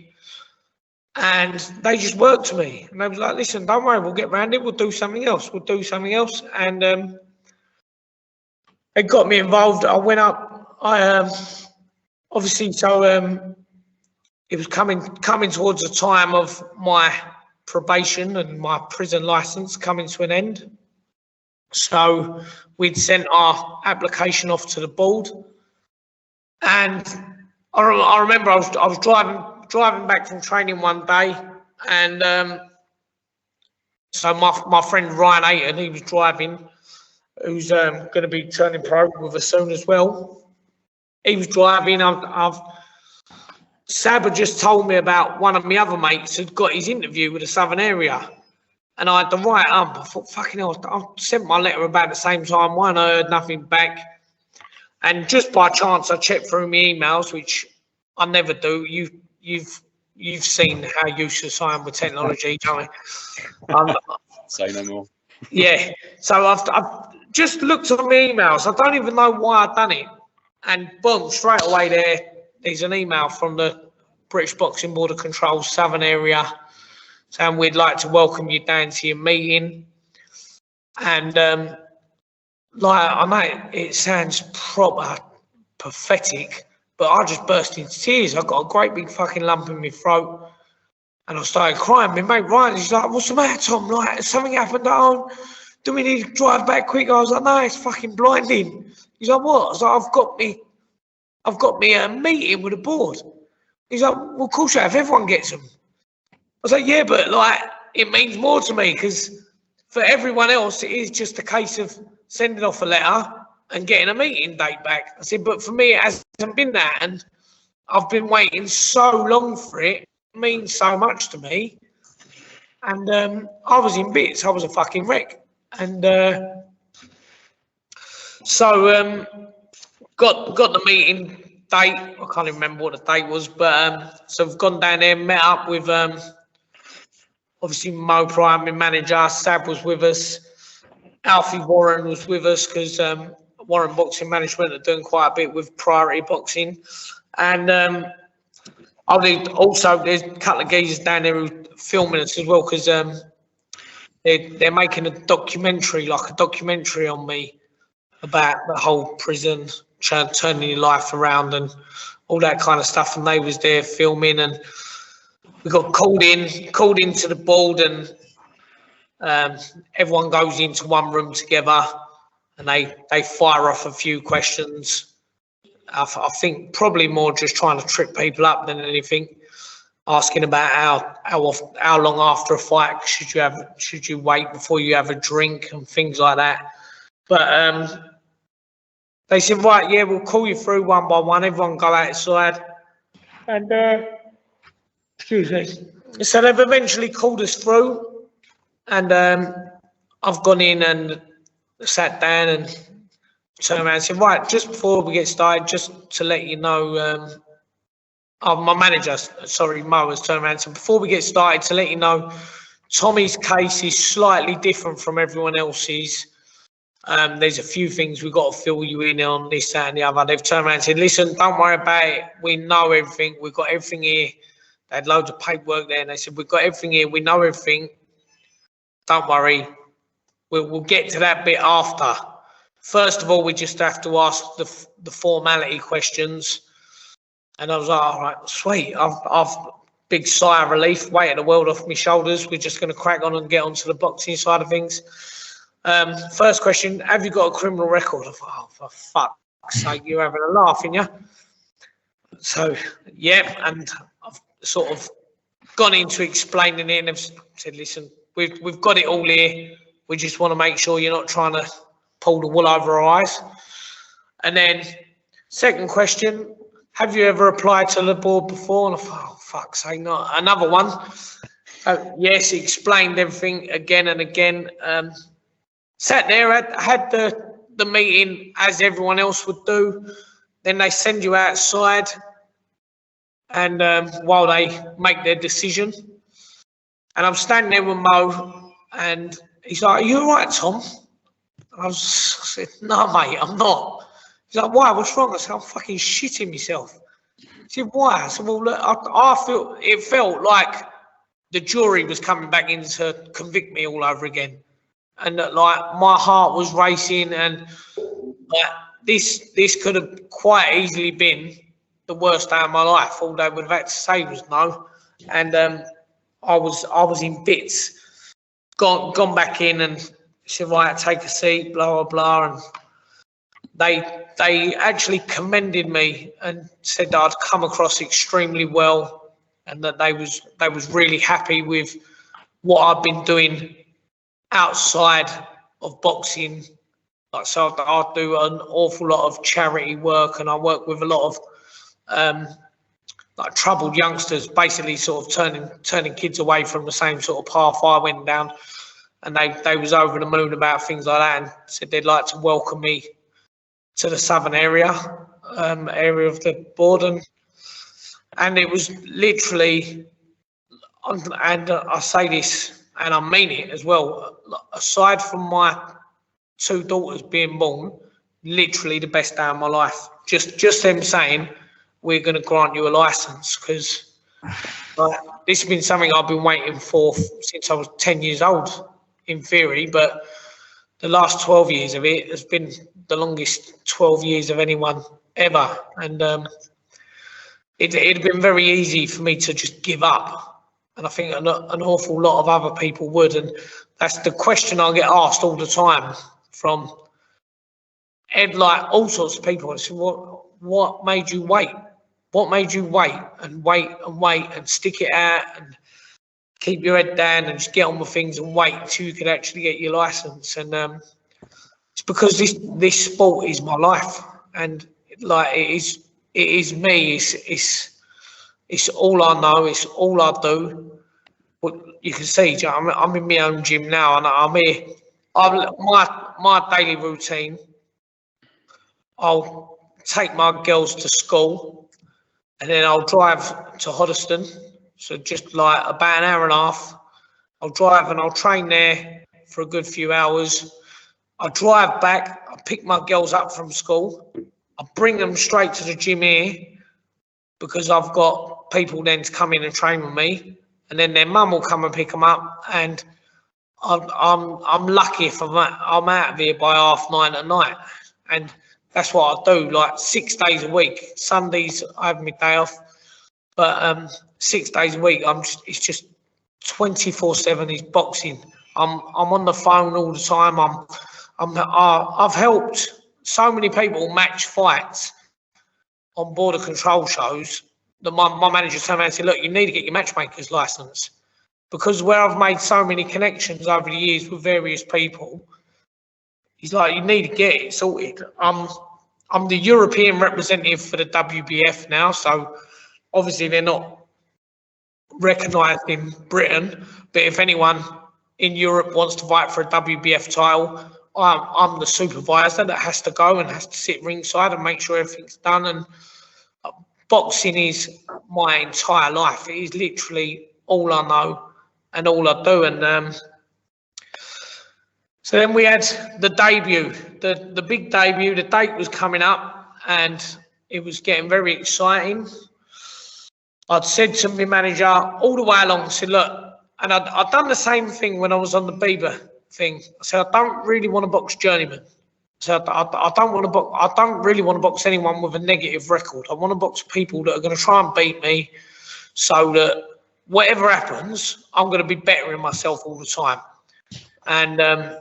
and they just worked me. And they was like, "Listen, don't worry, we'll get round it. We'll do something else. We'll do something else." And it got me involved. I went up. Obviously, so. It was coming towards the time of my probation and my prison license coming to an end. So we'd sent our application off to the board, and I remember I was driving back from training one day, and So my friend Ryan Ayton, he was driving, who's going to be turning pro with us soon as well. He was driving. Sab had just told me about one of my other mates who'd got his interview with the Southern area. And I had to write up. I thought, fucking hell, I sent my letter about the same time. One, I heard nothing back. And just by chance, I checked through my emails, which I never do. You've seen how useless I am with technology, don't you? Say no more. Yeah. So I've just looked at my emails. I don't even know why I've done it. And boom, straight away there's an email from the British Boxing Board of Control Southern area saying we'd like to welcome you down to your meeting. And I know it sounds proper pathetic, but I just burst into tears. I got a great big fucking lump in my throat, and I started crying. My mate Ryan, he's like, "What's the matter, Tom? Like, has something happened at home? Do we need to drive back quick?" I was like, "No, it's fucking blinding." He's like, "What?" I was like, I've got me a meeting with the board." He's like, "Well, of course you have. Everyone gets them." I was like, "Yeah, but like, it means more to me because for everyone else, it is just a case of sending off a letter and getting a meeting date back." I said, "But for me, it hasn't been that, and I've been waiting so long for it. It means so much to me." And I was in bits. I was a fucking wreck. And so got the meeting date. I can't even remember what the date was, but so I've gone down there, met up with obviously Mo Prime, my manager. Sab was with us. Alfie Warren was with us because Warren Boxing Management are doing quite a bit with Priority Boxing. And also there's a couple of geezers down there who are filming us as well because they're making a documentary on me about the whole prison, turning your life around and all that kind of stuff. And they was there filming, and we got called into the board, and everyone goes into one room together, and they fire off a few questions. I think probably more just trying to trip people up than anything, asking about how long after a fight should you wait before you have a drink and things like that. But they said, "Right, yeah, we'll call you through one by one. Everyone go outside." And excuse me. So they've eventually called us through, and I've gone in and sat down and turned around and said, "Right, just before we get started, just to let you know," my manager, sorry, Mo, has turned around and said, "Before we get started, to let you know, Tommy's case is slightly different from everyone else's. There's a few things we've got to fill you in on, this, that, and the other." They've turned around and said, "Listen, don't worry about it. We know everything. We've got everything here." They had loads of paperwork there, and they said, "We've got everything here. We know everything. Don't worry. We'll get to that bit after. First of all, we just have to ask the formality questions." And I was like, "All right, sweet." I've big sigh of relief, weight of the world off my shoulders. We're just going to crack on and get onto the boxing side of things. First question: have you got a criminal record? I thought, "Oh, for fuck's sake, you're having a laugh, ain't you?" So, yeah, and I've sort of gone into explaining it, and they've said, "Listen, we've got it all here. We just want to make sure you're not trying to pull the wool over our eyes." And then second question: have you ever applied to the board before? And I thought, "Oh, fuck's sake, not another one." Yes, he explained everything again and again. Sat there, had the meeting as everyone else would do. Then they send you outside, and while they make their decision, and I'm standing there with Mo, and he's like, "Are you all right, Tom?" I said, "No, mate, I'm not." He's like, "Why? What's wrong?" I said, "I'm fucking shitting myself." He said, "Why?" I said, "Well, look, it felt like the jury was coming back in to convict me all over again. And like my heart was racing, and like this could have quite easily been the worst day of my life. All they would have had to say was no." And I was in bits. Gone back in and said, "Right, take a seat," blah blah blah. And they actually commended me and said that I'd come across extremely well, and that they was really happy with what I've been doing outside of boxing. Like, so I do an awful lot of charity work, and I work with a lot of like troubled youngsters, basically sort of turning kids away from the same sort of path I went down. And they was over the moon about things like that, and said they'd like to welcome me to the southern area of the border. And it was literally, and I say this and I mean it as well, aside from my 2 daughters being born, literally the best day of my life. Just them saying, we're going to grant you a license, because this has been something I've been waiting for since I was 10 years old, in theory, but the last 12 years of it has been the longest 12 years of anyone ever. And it'd been very easy for me to just give up. And I think an awful lot of other people would. And that's the question I get asked all the time from like all sorts of people. I said, what made you wait? What made you wait and wait and wait and stick it out and keep your head down and just get on with things and wait till you could actually get your license? And it's because this sport is my life, and like it is me. It's all I know. It's all I do. But you can see, I'm in my own gym now, and I'm here. My daily routine. I'll take my girls to school, and then I'll drive to Hoddesdon. So just like about an hour and a half. I'll drive and I'll train there for a good few hours. I drive back. I pick my girls up from school. I bring them straight to the gym here, because I've got people then to come in and train with me, and then their mum will come and pick them up. And I'm lucky if I'm out of here by 9:30 at night, and that's what I do. Like 6 days a week. Sundays I have my day off, but 6 days a week it's just 24/7 is boxing. I'm on the phone all the time. I've helped so many people match fights on border control shows that my manager turned around and said, look, you need to get your matchmaker's license, because where I've made so many connections over the years with various people, he's like, you need to get it sorted. I'm the European representative for the WBF now, so obviously they're not recognised in Britain, but if anyone in Europe wants to fight for a WBF title, I'm the supervisor that has to go and has to sit ringside and make sure everything's done. And boxing is my entire life. It is literally all I know and all I do. And so then we had the debut, the big debut. The date was coming up, and it was getting very exciting. I'd said to my manager all the way along, I said, look, and I'd done the same thing when I was on the Bieber thing. I said, I don't really want to box journeyman. I said, I don't really want to box anyone with a negative record. I want to box people that are going to try and beat me, so that whatever happens, I'm going to be bettering myself all the time. And I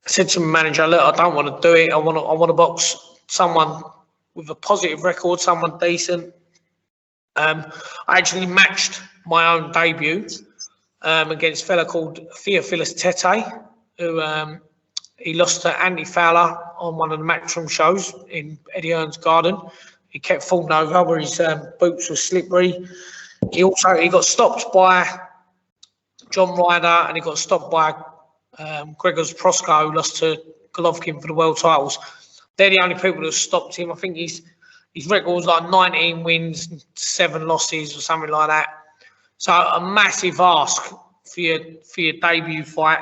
said to my manager, look, I don't want to do it. I want to box someone with a positive record, someone decent. I actually matched my own debut against a fella called Theophilus Tete, who he lost to Andy Fowler on one of the Matchroom shows in Eddie Hearn's garden. He kept falling over where his boots were slippery. He got stopped by John Ryder, and he got stopped by Gregors Prosco, who lost to Golovkin for the world titles. They're the only people that stopped him. I think his record was like 19 wins, 7 losses or something like that. So a massive ask for your debut fight.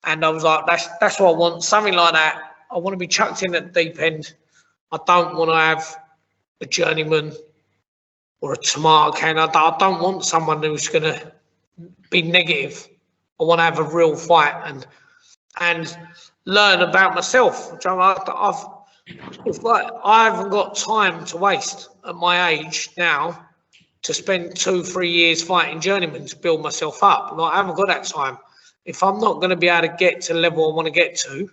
And I was like, that's what I want, something like that. I want to be chucked in at the deep end. I don't want to have a journeyman or a tomato can. I don't want someone who's going to be negative. I want to have a real fight and learn about myself. It's like I haven't got time to waste at my age now to spend 2-3 years fighting journeymen to build myself up. Like, I haven't got that time. If I'm not going to be able to get to the level I want to get to,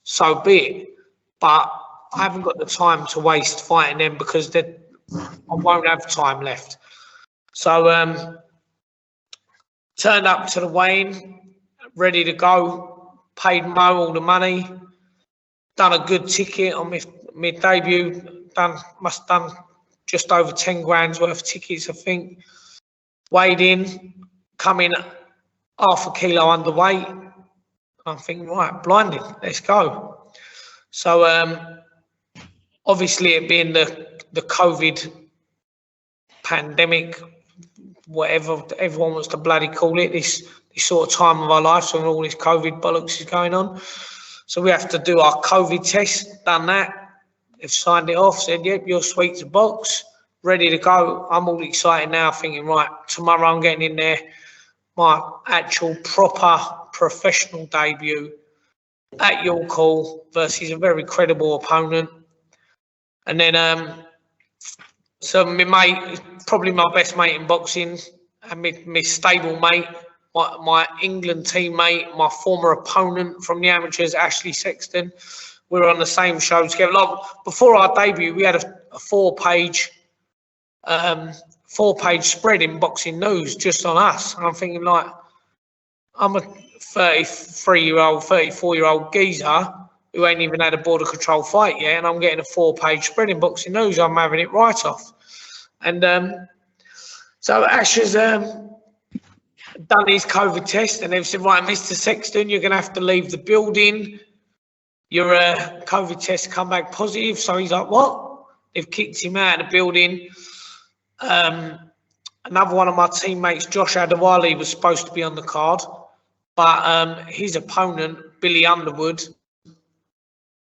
so be it. But I haven't got the time to waste fighting them, because I won't have time left. So turned up to the weigh-in, ready to go, paid Mo all the money, done a good ticket on my debut, must done just over 10 grand's worth of tickets, I think. Weighed in, come in half a kilo underweight. I'm thinking, right, blinding, let's go. So obviously it being the COVID pandemic, whatever everyone wants to bloody call it, this sort of time of our lives when all this COVID bollocks is going on. So we have to do our COVID test, done that. They've signed it off, said, yep, you're sweet to box, ready to go. I'm all excited now, thinking, right, tomorrow I'm getting in there, my actual proper professional debut at York Hall versus a very credible opponent. And then, so my mate, probably my best mate in boxing, and my stable mate, my England teammate, my former opponent from the amateurs, Ashley Sexton. We were on the same show together. Like, before our debut, we had a four-page spread in Boxing News just on us. And I'm thinking, like, I'm a 33-year-old, 34-year-old geezer who ain't even had a border control fight yet, and I'm getting a four-page spread in Boxing News. I'm having it right off. And so Ash has done his COVID test, and they've said, right, Mr. Sexton, you're going to have to leave the building. Your COVID test come back positive. So he's like, what? They've kicked him out of the building. Another one of my teammates, Josh Adewale, was supposed to be on the card, but his opponent, Billy Underwood,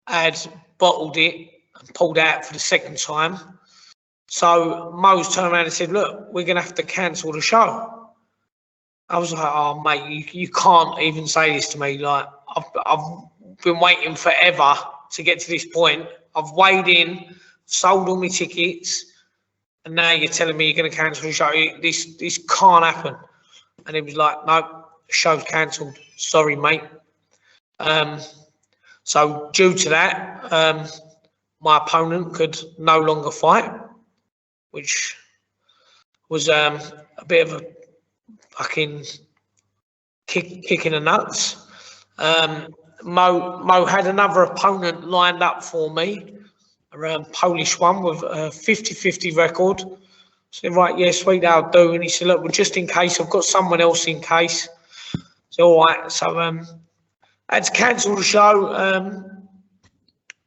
had bottled it and pulled out for the second time. So Mo's turned around and said, look, we're going to have to cancel the show. I was like, oh, mate, you can't even say this to me. Like, I've been waiting forever to get to this point. I've weighed in, sold all my tickets, and now you're telling me you're going to cancel the show. This can't happen. And he was like, no, the show's cancelled. Sorry, mate. So due to that, my opponent could no longer fight, which was a bit of a fucking kick in the nuts. Mo had another opponent lined up for me, a Polish one with a 50-50 record. I said, right, yeah, sweet, I'll do. And he said, look, well, just in case, I've got someone else in case. So, all right. So I had to cancel the show.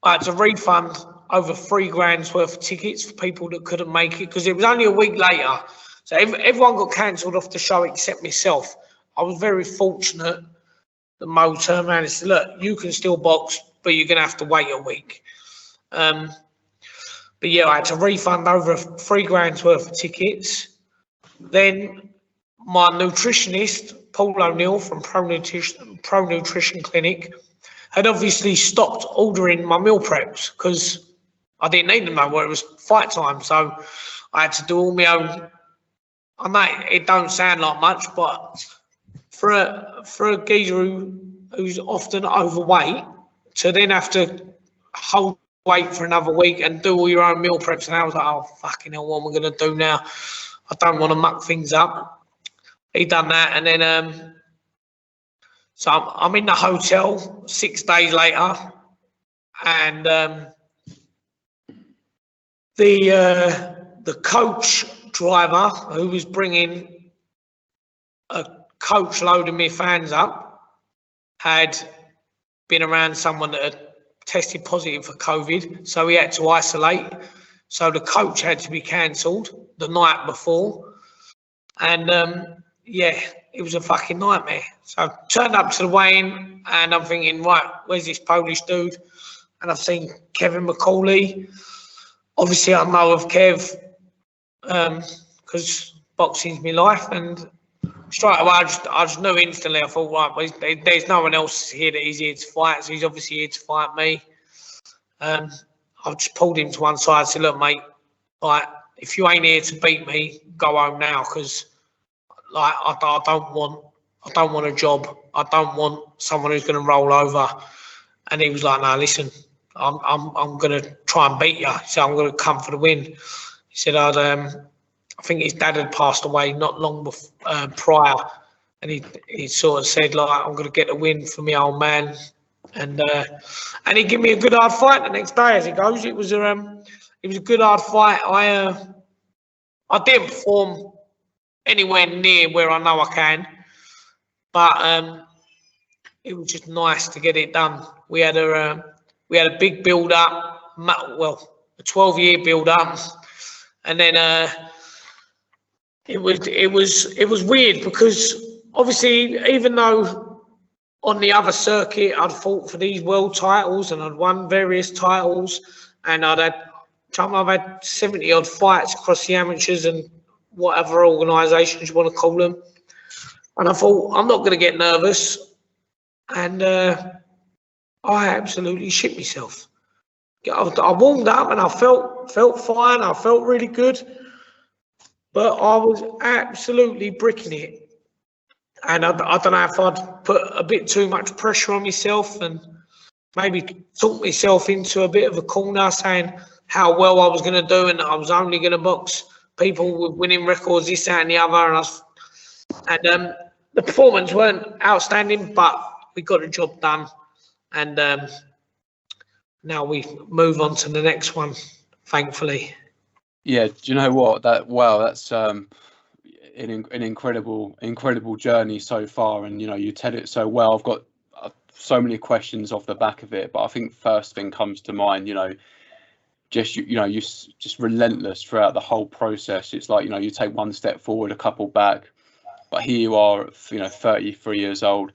I had to refund over 3 grand's worth of tickets for people that couldn't make it, because it was only a week later. So everyone got cancelled off the show except myself. I was very fortunate that Mo turned around and said, look, you can still box, but you're going to have to wait a week. But yeah, I had to refund over 3 grand's worth of tickets. Then my nutritionist, Paul O'Neill from Pro Nutrition Clinic, had obviously stopped ordering my meal preps because I didn't need them no more. It was fight time, so I had to do all my own. I know it don't sound like much, but for a geezer who's often overweight, to then have to hold weight for another week and do all your own meal preps, and I was like, oh fucking hell, what am I gonna do now? I don't want to muck things up. He done that, and then so I'm in the hotel 6 days later, and the coach driver who was bringing a coach load of me fans up had been around someone that had tested positive for COVID, so he had to isolate. So the coach had to be cancelled the night before, and yeah, it was a fucking nightmare. So I turned up to the weigh-in, and I'm thinking, right, where's this Polish dude? And I've seen Kevin McCauley. Obviously, I know of Kev because boxing's my life, and straight away I just knew instantly. I thought, right, well, there's no one else here that he's here to fight, so he's obviously here to fight me. I just pulled him to one side and said, look, mate, like, if you ain't here to beat me, go home now, because like I don't want a job. I don't want someone who's going to roll over. And he was like, no, listen, I'm going to try and beat you. He said, I'm going to come for the win. He said, I think his dad had passed away not long prior, and he sort of said like, I'm going to get the win for my old man, and he gave me a good hard fight the next day. As it goes, it was a good hard fight. I didn't perform anywhere near where I know I can, but it was just nice to get it done. We had a big build up, well, a 12-year build up, and then it was weird because obviously, even though on the other circuit I'd fought for these world titles and I'd won various titles, and I've had 70 odd fights across the amateurs and whatever organisations you want to call them, and I thought I'm not going to get nervous, and I absolutely shit myself. I warmed up and I felt fine. I felt really good, but I was absolutely bricking it. And I don't know if I'd put a bit too much pressure on myself and maybe talk myself into a bit of a corner, saying how well I was going to do and that I was only going to box people with winning records, this, that, and the other. And the performance weren't outstanding, but we got the job done. And now we move on to the next one, thankfully. Yeah, do you know what? That's an incredible journey so far, and you tell it so well. I've got so many questions off the back of it, but I think first thing comes to mind, you're just relentless throughout the whole process. It's like you take one step forward, a couple back, but here you are, 33 years old.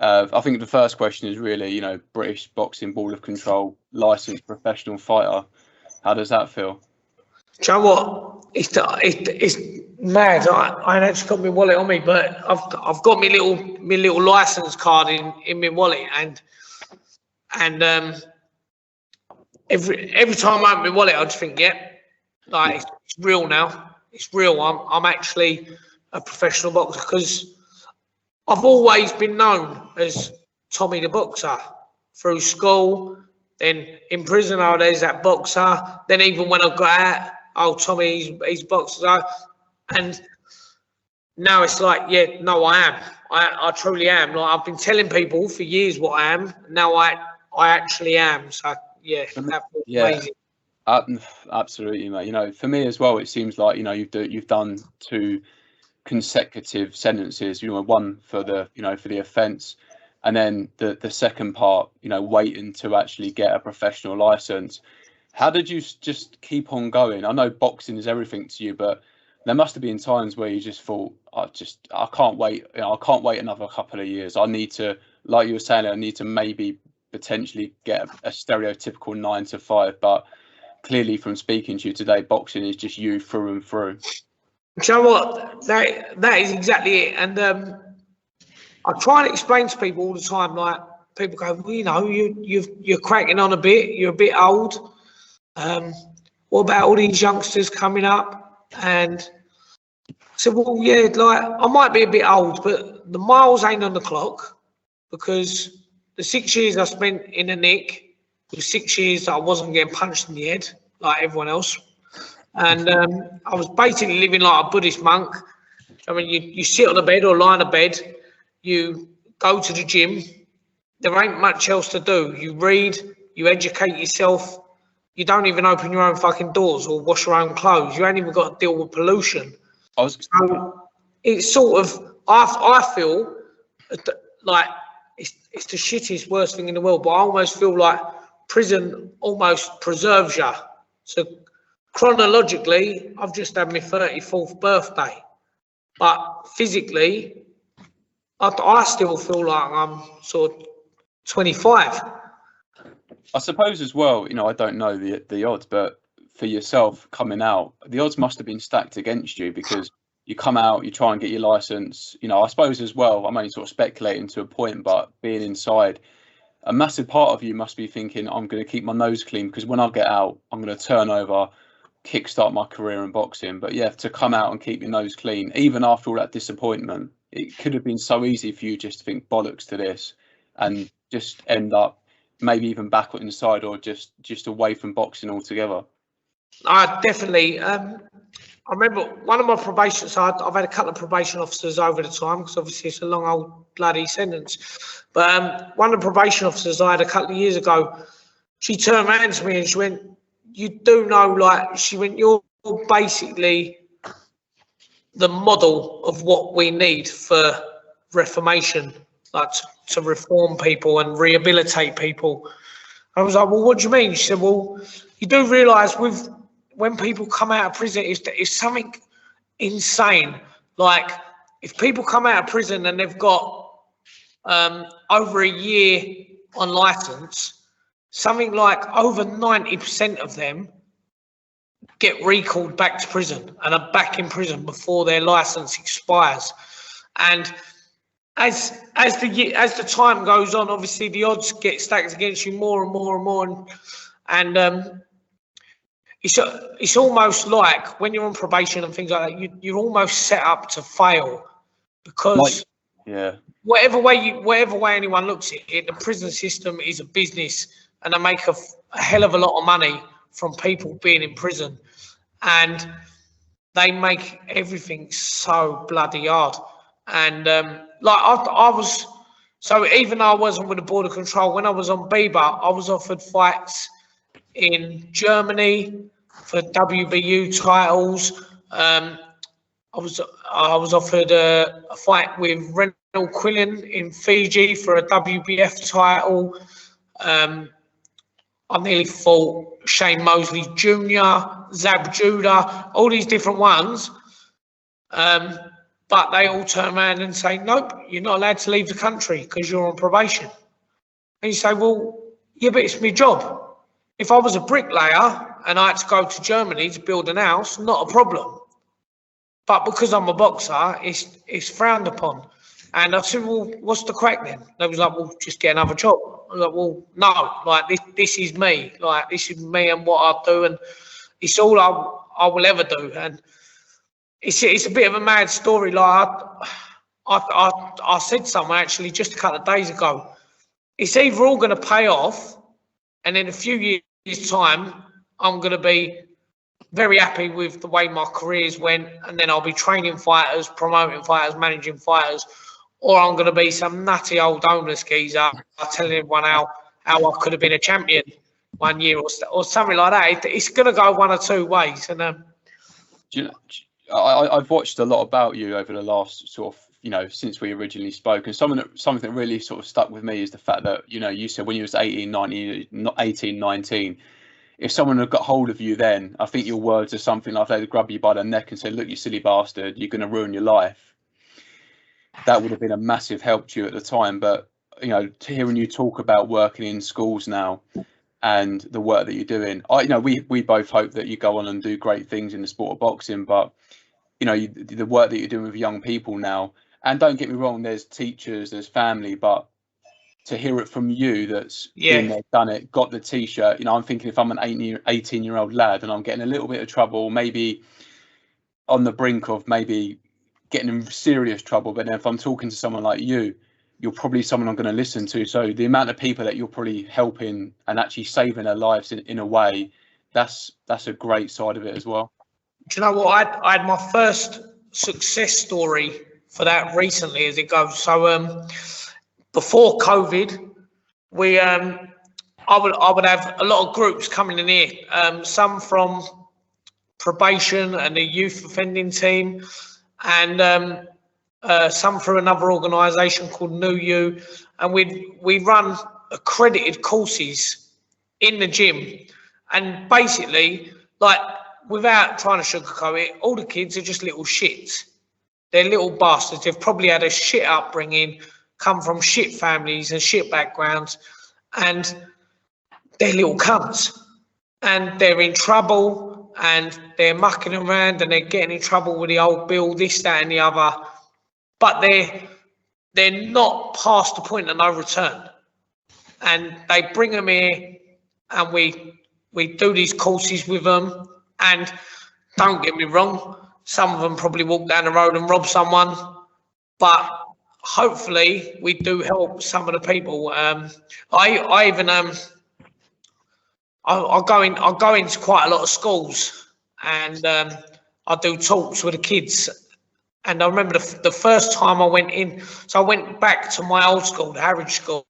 I think the first question is really, British Boxing Board of Control, licensed professional fighter. How does that feel? Do you know what? It's mad. I ain't actually got my wallet on me, but I've got my little license card in my wallet, and every time I open my wallet, I just think, it's real now. It's real. I'm actually a professional boxer, because I've always been known as Tommy the Boxer through school. Then in prison, there's that boxer. Then even when I got out, Tommy, he's boxer. And now it's like, I am. I truly am. Like, I've been telling people for years what I am. Now I actually am. So that feels amazing. Absolutely, mate. For me as well, it seems like you've done 2 consecutive sentences, one for the offence, and then the second part, waiting to actually get a professional license. How did you just keep on going? I know boxing is everything to you, but there must have been times where you just thought, I can't wait. I can't wait another couple of years. I need to, like you were saying, I need to maybe potentially get a stereotypical 9 to 5. But clearly, from speaking to you today, boxing is just you through and through. Do you know what? That is exactly it. And I try and explain to people all the time. Like, people go, well, you're cracking on a bit. You're a bit old. What about all these youngsters coming up? And I said, well, I might be a bit old, but the miles ain't on the clock, because the 6 years I spent in the nick was 6 years that I wasn't getting punched in the head like everyone else. And I was basically living like a Buddhist monk. I mean, you sit on a bed or lie on a bed, you go to the gym, there ain't much else to do. You read, you educate yourself, you don't even open your own fucking doors or wash your own clothes. You ain't even got to deal with pollution. So it's sort of, I feel like it's the shittiest, worst thing in the world, but I almost feel like prison almost preserves you. So chronologically, I've just had my 34th birthday, but physically, I still feel like I'm sort of 25. I suppose as well, I don't know the odds, but for yourself coming out, the odds must have been stacked against you, because you come out, you try and get your license. I suppose as well, I'm only sort of speculating to a point, but being inside, a massive part of you must be thinking, I'm going to keep my nose clean, because when I get out, I'm going to turn over, kickstart my career in boxing. But to come out and keep your nose clean, even after all that disappointment, it could have been so easy for you just to think bollocks to this and just end up maybe even back inside, or just away from boxing altogether. I definitely, I I remember one of my probation, so I've had a couple of probation officers over the time, because obviously it's a long old bloody sentence. But one of the probation officers I had a couple of years ago, she turned around to me and she went, "You do know," like, she went, "you're basically the model of what we need for reformation, like to reform people and rehabilitate people." I was like, "Well, what do you mean?" She said, "Well, you do realise when people come out of prison, it's something insane. Like, if people come out of prison and they've got over a year on licence, something like over 90% of them get recalled back to prison and are back in prison before their licence expires. And as the time goes on, obviously the odds get stacked against you more and more and more, and it's almost like when you're on probation and things like that, you're almost set up to fail, because whatever way anyone looks at it, the prison system is a business, and they make a hell of a lot of money from people being in prison, and they make everything so bloody hard. And like I was, so even though I wasn't with the Border Control, when I was on Bieber, I was offered fights in Germany for WBU titles. I was offered a fight with Renal Quillen in Fiji for a WBF title. I nearly fought Shane Mosley Jr., Zab Judah, all these different ones. But they all turn around and say, "Nope, you're not allowed to leave the country because you're on probation." And you say, "Well, yeah, but it's my job. If I was a bricklayer and I had to go to Germany to build an house, not a problem. But because I'm a boxer, it's frowned upon." And I said, "Well, what's the crack then?" They was like, "Well, just get another job." I was like, "Well, no, like this is me. Like, this is me and what I do, and it's all I will ever do." And it's a bit of a mad story. Like I said somewhere actually just a couple of days ago, it's either all going to pay off, and in a few years' time, I'm going to be very happy with the way my careers went, and then I'll be training fighters, promoting fighters, managing fighters, or I'm going to be some nutty old homeless geezer telling everyone how I could have been a champion one year or something like that. It's going to go one or two ways. And do you know, I've watched a lot about you over the last sort of, since we originally spoke, and something that really sort of stuck with me is the fact that, you said when you was 18, 19, if someone had got hold of you then, I think your words are something like they'd grab you by the neck and say, "Look, you silly bastard, you're going to ruin your life." That would have been a massive help to you at the time. But, hearing you talk about working in schools now and the work that you're doing, we both hope that you go on and do great things in the sport of boxing, but the work that you're doing with young people now, and don't get me wrong, there's teachers, there's family, but to hear it from you that's been there, done it, got the t-shirt, I'm thinking if I'm an 18-year-old lad and I'm getting a little bit of trouble, maybe on the brink of maybe getting in serious trouble, but then if I'm talking to someone like you, you're probably someone I'm going to listen to. So the amount of people that you're probably helping and actually saving their lives in a way, that's a great side of it as well. Do you know what? I had my first success story for that recently, as it goes. So before COVID, I would have a lot of groups coming in here. Some from probation and the youth offending team, and some through another organisation called New You, and we run accredited courses in the gym, and basically, like, without trying to sugarcoat it, all the kids are just little shits. They're little bastards. They've probably had a shit upbringing, come from shit families and shit backgrounds, and they're little cunts. And they're in trouble, and they're mucking around, and they're getting in trouble with the old bill, this, that, and the other. But they're not past the point of no return. And they bring them here, and we do these courses with them. And don't get me wrong, some of them probably walk down the road and rob someone, but hopefully we do help some of the people. I even I'll go into quite a lot of schools, and I do talks with the kids. And I remember the first time I went in, so I went back to my old school, the Harwich School,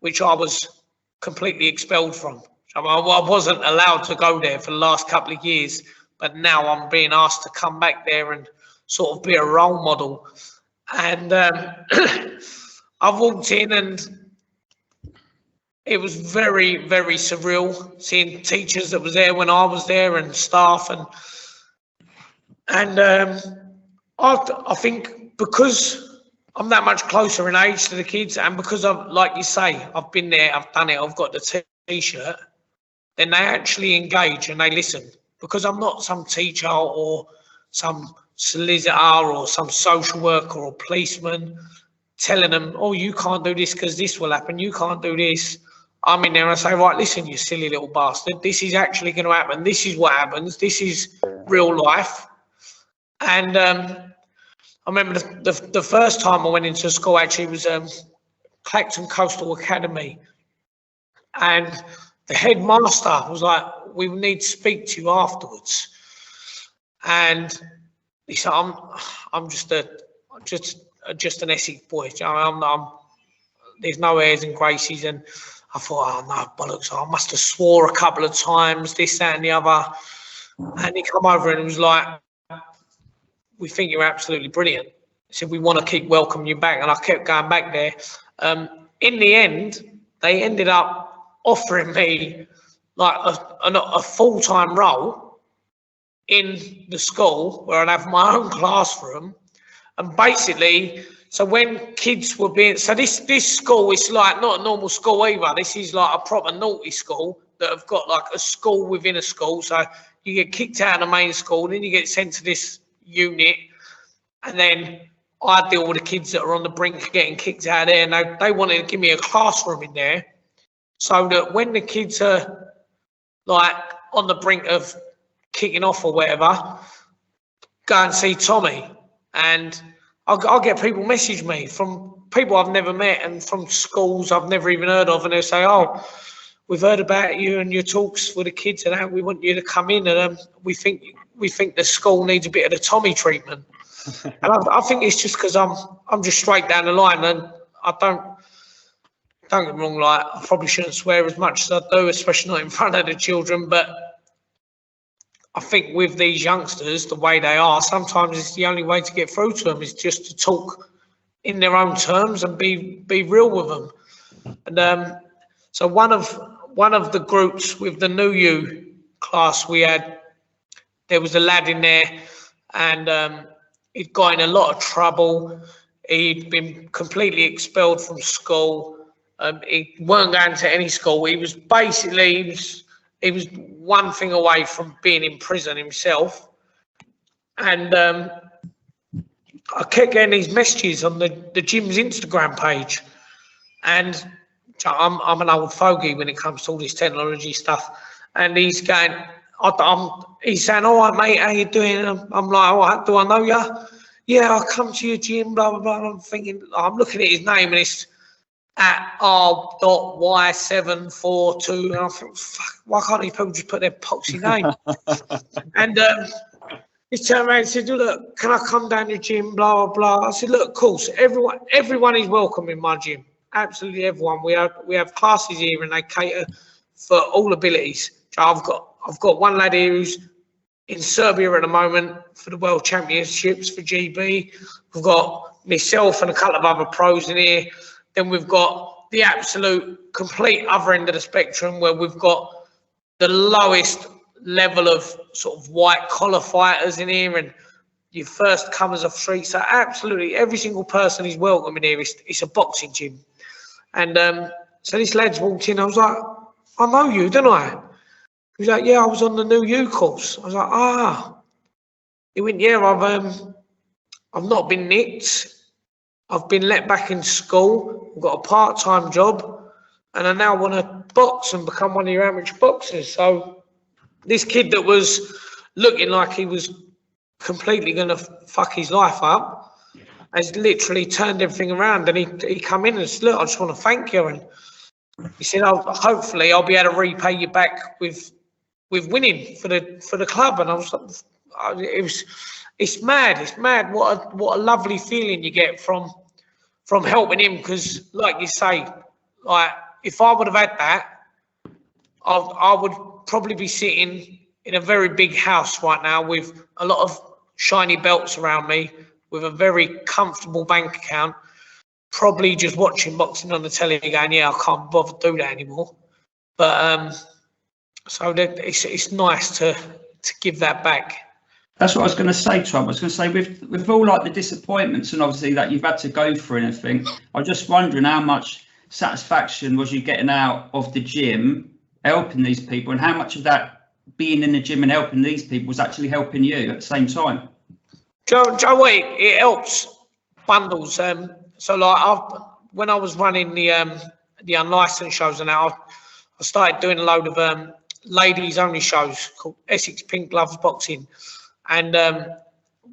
which I was completely expelled from. So I wasn't allowed to go there for the last couple of years, but now I'm being asked to come back there and sort of be a role model. And I walked in and it was very, very surreal seeing teachers that was there when I was there and staff. And I think because I'm that much closer in age to the kids, and because I've, like you say, I've been there, I've done it, I've got the T-shirt, then they actually engage and they listen. Because I'm not some teacher or some solicitor or some social worker or policeman telling them, oh, you can't do this because this will happen, you can't do this. I'm in there and I say, right, listen, you silly little bastard, this is actually going to happen, this is what happens, this is real life. And I remember the first time I went into school, actually, was Clacton Coastal Academy. And the headmaster was like, we need to speak to you afterwards. And he said, I'm just an Essex boy. There's no airs and graces. And I thought, oh no, bollocks, I must have swore a couple of times, this, that, and the other. And he come over and was like, we think you're absolutely brilliant. He said, we want to keep welcoming you back. And I kept going back there. In the end, they ended up offering me like a full-time role in the school where I'd have my own classroom. And basically, so when kids were being, so this school is like not a normal school either. This is like a proper naughty school that have got like a school within a school. So you get kicked out of the main school, then you get sent to this unit, and then I deal with the kids that are on the brink of getting kicked out of there, and they wanted to give me a classroom in there so that when the kids are like on the brink of kicking off or whatever, go and see Tommy. And I'll get people message me from people I've never met and from schools I've never even heard of, and they'll say, oh, we've heard about you and your talks with the kids and that, we want you to come in, and we think the school needs a bit of the Tommy treatment. And I think it's just because I'm just straight down the line, and I don't get me wrong, like I probably shouldn't swear as much as I do, especially not in front of the children, but I think with these youngsters, the way they are, sometimes it's the only way to get through to them is just to talk in their own terms and be real with them. And so one of the groups with the New You class we had, there was a lad in there, and he'd got in a lot of trouble. He'd been completely expelled from school. He weren't going to any school. He was basically, he was one thing away from being in prison himself. And I kept getting these messages on the gym's Instagram page. And I'm an old fogey when it comes to all this technology stuff. And he's going, he's saying, all right, mate, how you doing? And I'm like, all right, do I know you? Yeah, I'll come to your gym, blah, blah, blah. And I'm thinking, I'm looking at his name and it's at R.Y742. And I thought, fuck, why can't these people just put their poxy name? And he turned around and said, look, can I come down to your gym, blah, blah, blah. I said, look, of course, everyone is welcome in my gym. Absolutely everyone. We have classes here and they cater for all abilities. So I've got one lad here who's in Serbia at the moment for the World Championships for GB. We've got myself and a couple of other pros in here. Then we've got the absolute complete other end of the spectrum where we've got the lowest level of sort of white collar fighters in here and your first comers off street. So absolutely every single person is welcome in here. It's a boxing gym. And so this lad's walked in. I was like, I know you, don't I? He was like, yeah, I was on the New You course. I was like, ah. He went, yeah, I've not been nicked. I've been let back in school. I've got a part-time job, and I now want to box and become one of your amateur boxers. So this kid that was looking like he was completely going to fuck his life up has literally turned everything around, and he come in and said, look, I just want to thank you. And he said, hopefully I'll be able to repay you back with winning for the club, and I was it's mad what a lovely feeling you get from helping him, because like you say, like if I would have had that, I would probably be sitting in a very big house right now with a lot of shiny belts around me, with a very comfortable bank account, probably just watching boxing on the telly going, yeah, I can't bother to do that anymore. But so that it's nice to give that back. That's what I was going to say, Tom. I was going to say, with all like the disappointments and obviously that you've had to go through and everything, I was just wondering how much satisfaction was you getting out of the gym, helping these people, and how much of that being in the gym and helping these people was actually helping you at the same time? Joe, it helps bundles. So like when I was running the unlicensed shows, and now I started doing a load of ladies only shows called Essex Pink Gloves Boxing, and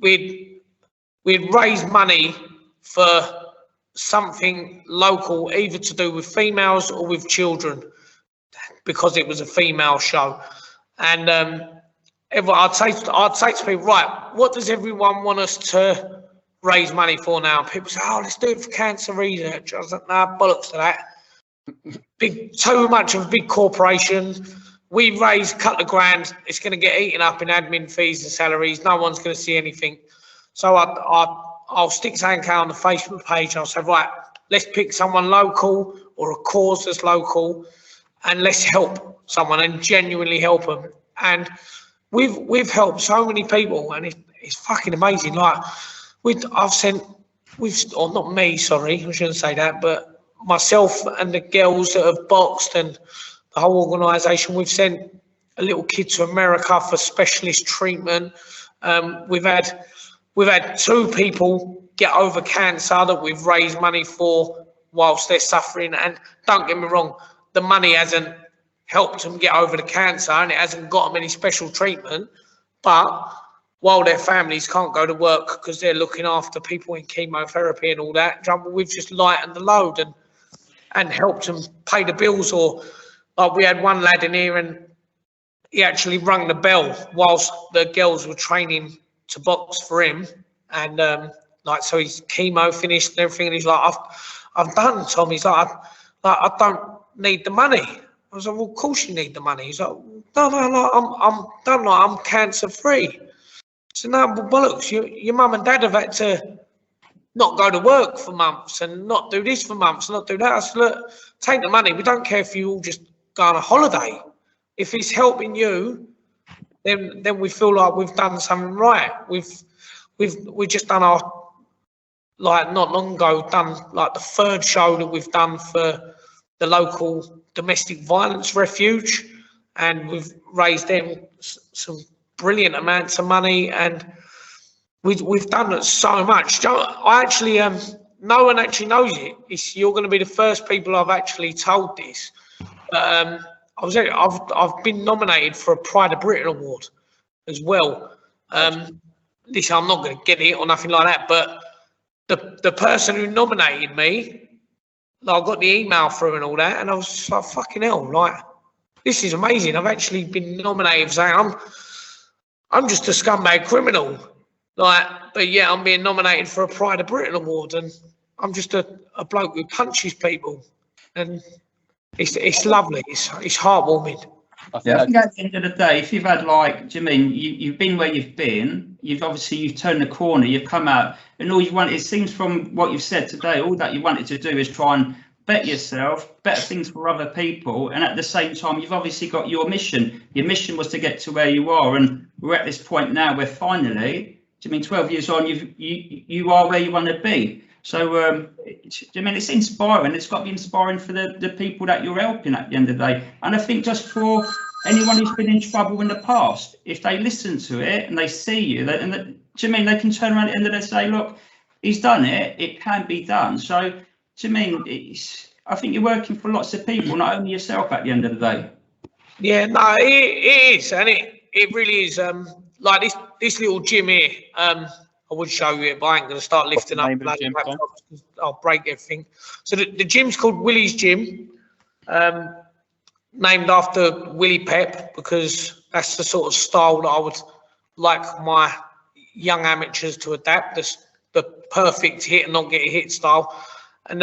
we'd raise money for something local, either to do with females or with children, because it was a female show. And I'd say to people, right, what does everyone want us to raise money for now? And people say, oh, let's do it for cancer research. I was like, nah, bollocks to that. Too much of a big corporation. We raise a couple of grand, it's going to get eaten up in admin fees and salaries. No one's going to see anything. So I'll stick something out on the Facebook page, and I'll say, right, let's pick someone local or a cause that's local, and let's help someone and genuinely help them. And we've helped so many people, and it's fucking amazing. Like or not me, sorry, I shouldn't say that, but myself and the girls that have boxed and the whole organisation, we've sent a little kid to America for specialist treatment. We've had 2 people get over cancer that we've raised money for whilst they're suffering. And don't get me wrong, the money hasn't helped them get over the cancer, and it hasn't got them any special treatment. But while their families can't go to work because they're looking after people in chemotherapy and all that, we've just lightened the load and helped them pay the bills. Or like we had one lad in here, and he actually rung the bell whilst the girls were training to box for him. And so his chemo finished and everything, and he's like, I've done, Tom. He's like, I don't need the money. I was like, well, of course you need the money. He's like, no, I'm done. Like, I'm cancer free. So no, well, bollocks, your mum and dad have had to not go to work for months and not do this for months, not do that. I said, look, take the money. We don't care if you all just go on a holiday. If it's helping you, then we feel like we've done something right. We've just done our, like not long ago, done like the 3rd show that we've done for the local domestic violence refuge, and we've raised them some brilliant amounts of money, and we've done so much. I actually no one actually knows it. You're going to be the first people I've actually told this. I've been nominated for a Pride of Britain award as well. Listen, I'm not going to get it or nothing like that, but the person who nominated me, I got the email through and all that, and I was just like, fucking hell, like, this is amazing. I've actually been nominated for saying I'm just a scumbag criminal. Like, but yeah, I'm being nominated for a Pride of Britain award, and I'm just a bloke who punches people. And it's lovely. It's heartwarming. I think at the end of the day, if you've had do you mean you've been where you've been, you've turned the corner, you've come out, and all you want, it seems from what you've said today, all that you wanted to do is try and better yourself, better things for other people, and at the same time you've obviously got your mission. Your mission was to get to where you are, and we're at this point now where finally, do you mean 12 years on, you are where you want to be. So I mean, it's inspiring. It's got to be inspiring for the people that you're helping at the end of the day. And I think just for anyone who's been in trouble in the past, if they listen to it and they see you, do you mean they can turn around at the end of the day and say, look, he's done it, it can be done. So do you mean, I think you're working for lots of people, not only yourself at the end of the day. Yeah, no, it is, and it really is. Like this little gym here, I would show you it, but I ain't going to start lifting up bloody laptops because I'll break everything. So the gym's called Willie's Gym. named after Willie Pep, because that's the sort of style that I would like my young amateurs to adapt. The perfect hit and not get hit style. And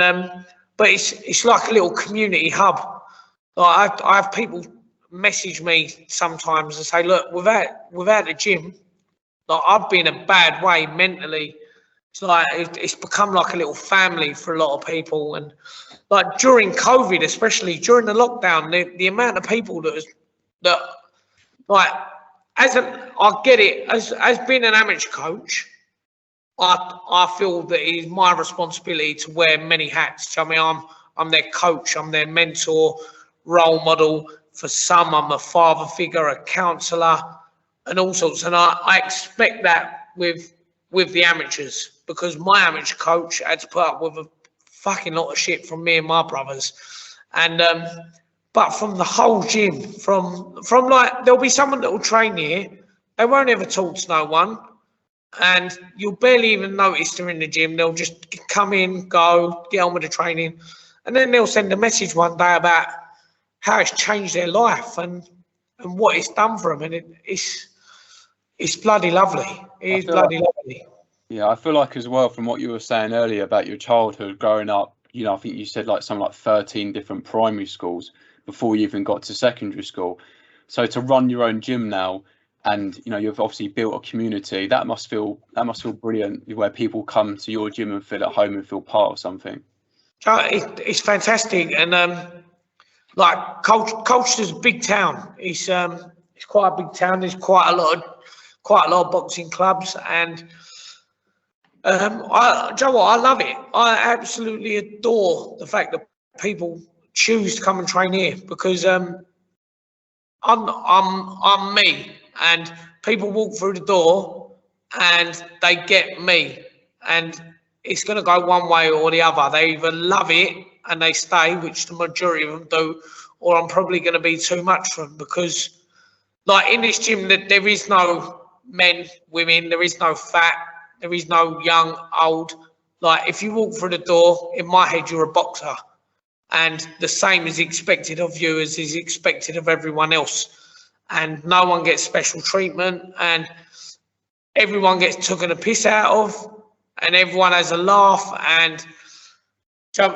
but it's like a little community hub. Like I have people message me sometimes and say, look, without the gym, like I've been a bad way mentally. It's like it's become like a little family for a lot of people. And like during COVID, especially during the lockdown, the amount of people that like I get it as being an amateur coach. I feel that it is my responsibility to wear many hats. I mean, I'm their coach, I'm their mentor, role model. For some, I'm a father figure, a counsellor, and all sorts. And I expect that with the amateurs, because my amateur coach had to put up with a fucking lot of shit from me and my brothers. And but from the whole gym, from like, there'll be someone that will train here, they won't ever talk to no one, and you'll barely even notice they're in the gym. They'll just come in, go, get on with the training, and then they'll send a message one day about how it's changed their life and what it's done for them. And it's bloody lovely. It is bloody lovely. Yeah, I feel like as well, from what you were saying earlier about your childhood growing up, you know, I think you said like something like 13 different primary schools before you even got to secondary school. So to run your own gym now, and you know, you've obviously built a community, that must feel brilliant, where people come to your gym and feel at home and feel part of something. It's fantastic. And like Colchester's a big town. It's quite a big town. There's quite a lot of boxing clubs, and do you know what? I love it. I absolutely adore the fact that people choose to come and train here, because I'm me, and people walk through the door and they get me, and it's going to go one way or the other. They either love it and they stay, which the majority of them do, or I'm probably going to be too much for them, because like in this gym, there is no men, women, there is no fat, there is no young, old. Like if you walk through the door, in my head, you're a boxer, and the same is expected of you as is expected of everyone else. And no one gets special treatment, and everyone gets taken a piss out of, and everyone has a laugh. And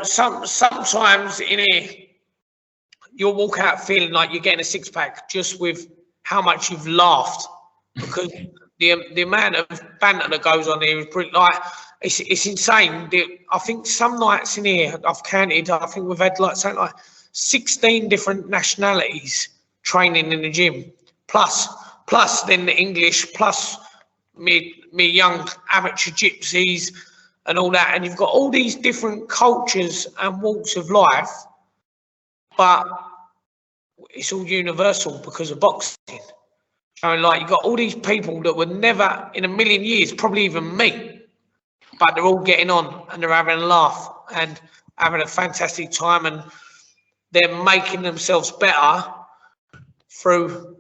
sometimes in here, you'll walk out feeling like you're getting a six-pack just with how much you've laughed, because the amount of banter that goes on here is brilliant. Like it's insane. I think some nights in here, I've counted, I think we've had like something like 16 different nationalities training in the gym, plus then the English, plus me young amateur gypsies and all that. And you've got all these different cultures and walks of life, but it's all universal because of boxing. So like you've got all these people that would never in a million years probably even meet, but they're all getting on and they're having a laugh and having a fantastic time, and they're making themselves better through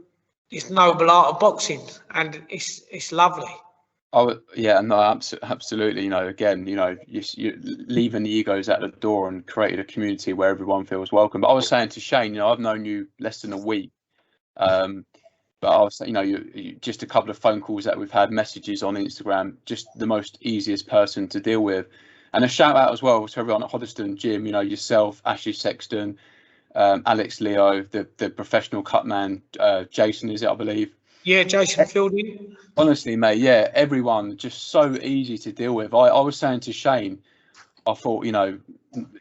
this noble art of boxing, and it's lovely. Oh yeah, no, absolutely. You know, again, you know, you're leaving the egos at the door and created a community where everyone feels welcome. But I was saying to Shane, you know, I've known you less than a week, but I was, you know, you just a couple of phone calls that we've had, messages on Instagram, just the most easiest person to deal with. And a shout out as well to everyone at Hoddesdon Gym, you know, yourself, Ashley Sexton, Alex Leo, the professional cut man, Jason, is it, I believe? Yeah, Jason Fielding. Honestly, mate, yeah, everyone just so easy to deal with. I was saying to Shane, I thought, you know,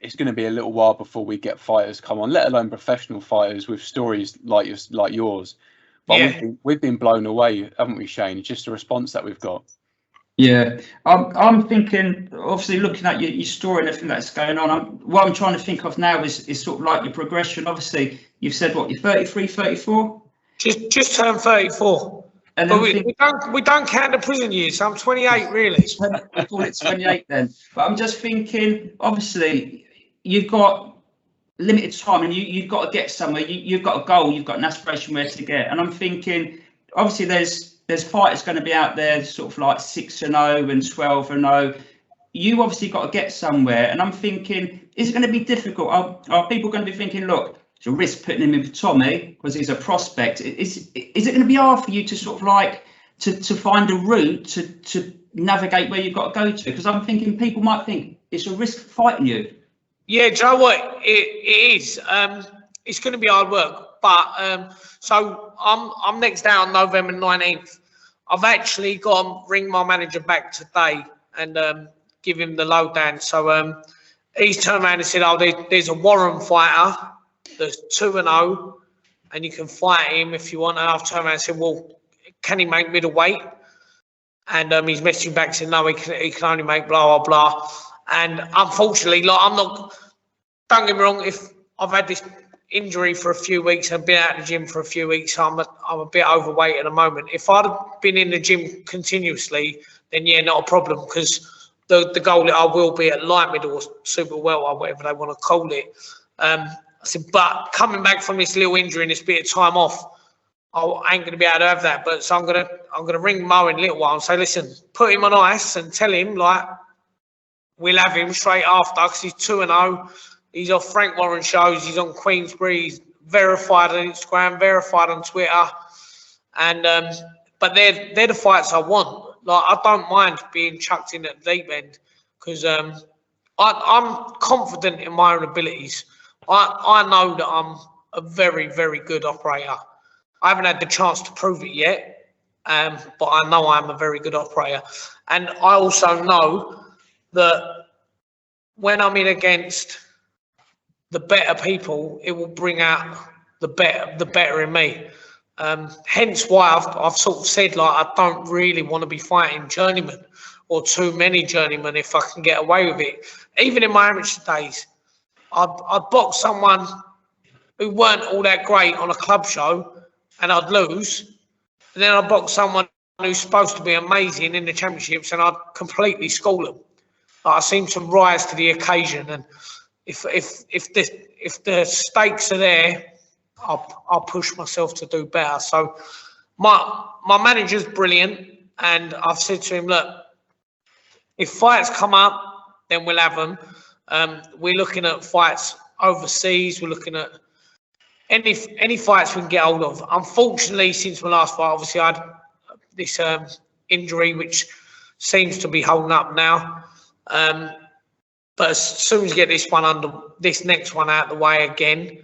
it's going to be a little while before we get fighters come on, let alone professional fighters with stories like yours. But yeah, we've been blown away, haven't we, Shane? It's just the response that we've got. Yeah, I'm thinking, obviously, looking at your story and everything that's going on, what I'm trying to think of now is sort of like your progression. Obviously, you've said, what, you're 33, 34? Just turned 34. And but we don't count the prison years, so I'm 28, really. I call it 28 then. But I'm just thinking, obviously, you've got limited time and you've got to get somewhere. You've got a goal, you've got an aspiration where to get. And I'm thinking, obviously, there's fighters going to be out there sort of like 6-0 and 12-0. You obviously got to get somewhere. And I'm thinking, is it going to be difficult? Are people going to be thinking, look, it's a risk putting him in with Tommy because he's a prospect. Is it going to be hard for you to sort of like to find a route to navigate where you've got to go to? Because I'm thinking people might think it's a risk fighting you. Yeah, do you know what? It is. It's going to be hard work. But so I'm next out on November 19th. I've actually got to ring my manager back today and give him the lowdown. So he's turned around and said, "Oh, there's a Warren fighter that's 2-0, and you can fight him if you want." And I've turned around and said, "Well, can he make middleweight?" And he's messaging back saying, "No, he can only make blah blah blah." And unfortunately, like I'm not. Don't get me wrong. If I've had this injury for a few weeks and been out of the gym for a few weeks, I'm a bit overweight at the moment. If I'd have been in the gym continuously, then yeah, not a problem, because the goal that I will be at light middle or super welter, whatever they want to call it. I said, but coming back from this little injury and this bit of time off, I ain't going to be able to have that. But so I'm gonna ring Mo in a little while and say, listen, put him on ice and tell him like we'll have him straight after, because he's 2-0. He's off Frank Warren shows. He's on Queensbury. He's verified on Instagram, verified on Twitter, and but they're the fights I want. Like I don't mind being chucked in at the deep end because I'm confident in my own abilities. I know that I'm a very, very good operator. I haven't had the chance to prove it yet, but I know I'm a very good operator, and I also know that when I'm in against the better people, it will bring out the better in me. Hence why I've sort of said, like, I don't really want to be fighting journeymen or too many journeymen if I can get away with it. Even in my amateur days, I'd box someone who weren't all that great on a club show and I'd lose. And then I'd box someone who's supposed to be amazing in the championships and I'd completely school them. Like, I seem to rise to the occasion, and if the stakes are there, I'll push myself to do better. So my manager's brilliant, and I've said to him, look, if fights come up, then we'll have them. We're looking at fights overseas. We're looking at any fights we can get hold of. Unfortunately, since my last fight, obviously I had this injury which seems to be holding up now. But as soon as you get this next one out of the way again,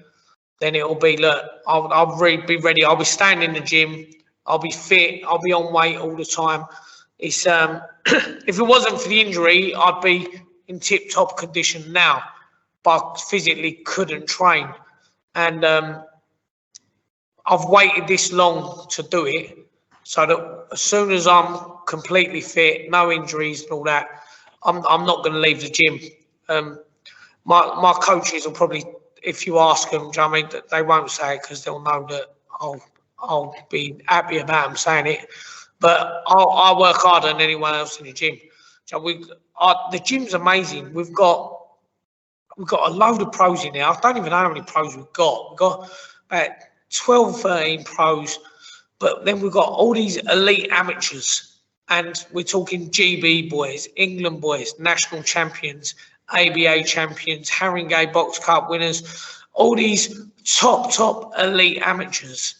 then it'll be, look, I'll really be ready. I'll be staying in the gym. I'll be fit. I'll be on weight all the time. It's if it wasn't for the injury, I'd be in tip-top condition now, but I physically couldn't train. And I've waited this long to do it, so that as soon as I'm completely fit, no injuries and all that, I'm not going to leave the gym. My coaches will probably, if you ask them, do you know what I mean, they won't say it because they'll know that I'll be happy about them saying it. But I work harder than anyone else in the gym. So the gym's amazing. We've got a load of pros in there. I don't even know how many pros we've got. We've got about 12, 13 pros, but then we've got all these elite amateurs. And we're talking GB boys, England boys, national champions, ABA champions, Haringey Box Cup winners, all these top elite amateurs.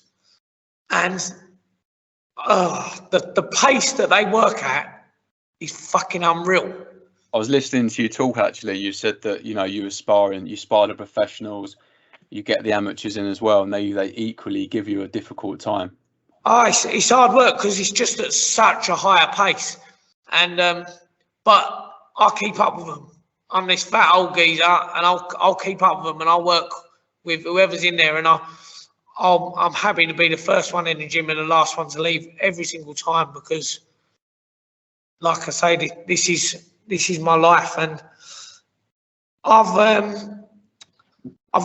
And the pace that they work at is fucking unreal. I was listening to you talk, actually. You said that, you spar the professionals, you get the amateurs in as well, and they equally give you a difficult time. Oh, it's hard work because it's just at such a higher pace, and but I'll keep up with them. I'm this fat old geezer, and I'll keep up with them, and I'll work with whoever's in there, and I'm happy to be the first one in the gym and the last one to leave every single time, because, like I say, this is my life, and I've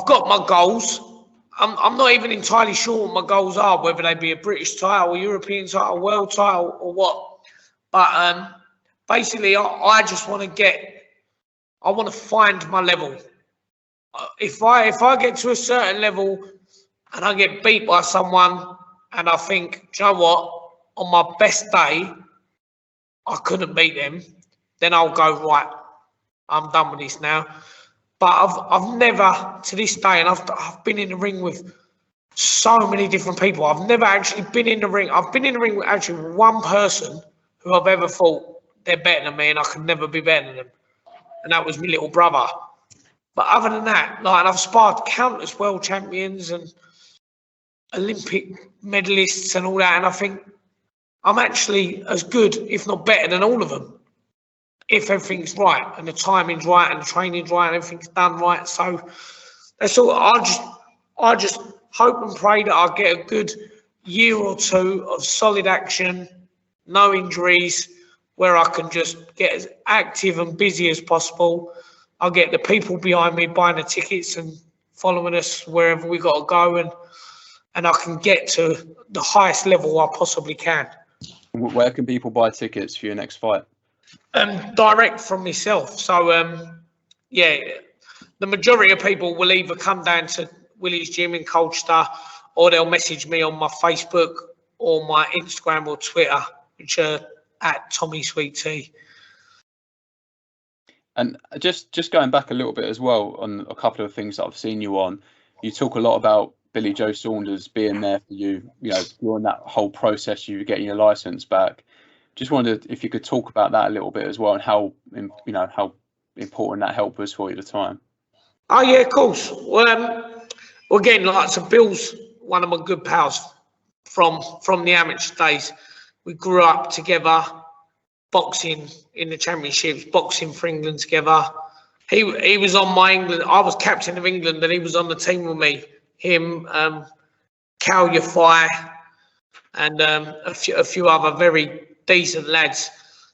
got my goals. I'm not even entirely sure what my goals are, whether they be a British title, a European title, world title, or what. But basically, I just want to find my level. If I get to a certain level and I get beat by someone, and I think, do you know what, on my best day, I couldn't beat them, then I'll go, right, I'm done with this now. But I've never, to this day, and I've been in the ring with so many different people. I've never actually been in the ring. I've been in the ring with actually one person who I've ever thought they're better than me and I could never be better than them. And that was my little brother. But other than that, like, I've sparred countless world champions and Olympic medalists and all that. And I think I'm actually as good, if not better than all of them, if everything's right and the timing's right and the training's right and everything's done right. So that's all. I just hope and pray that I get a good year or two of solid action, no injuries, where I can just get as active and busy as possible. I'll get the people behind me buying the tickets and following us wherever we got to go, and I can get to the highest level I possibly can. Where can people buy tickets for your next fight? Direct from myself. So, yeah, the majority of people will either come down to Willie's gym in Colchester, or they'll message me on my Facebook or my Instagram or Twitter, which are at Tommy Sweet Tea. And just going back a little bit as well on a couple of things that I've seen you on, you talk a lot about Billy Joe Saunders being there for you, during that whole process, you getting your license back. Just wondered if you could talk about that a little bit as well, and how important that help was for you at the time. Oh yeah, of course. Well, again, like, so Bill's one of my good pals from the amateur days. We grew up together, boxing in the championships, boxing for England together. He was on my England. I was captain of England, and he was on the team with me. Him, Cal Yafai, and a few other very decent lads.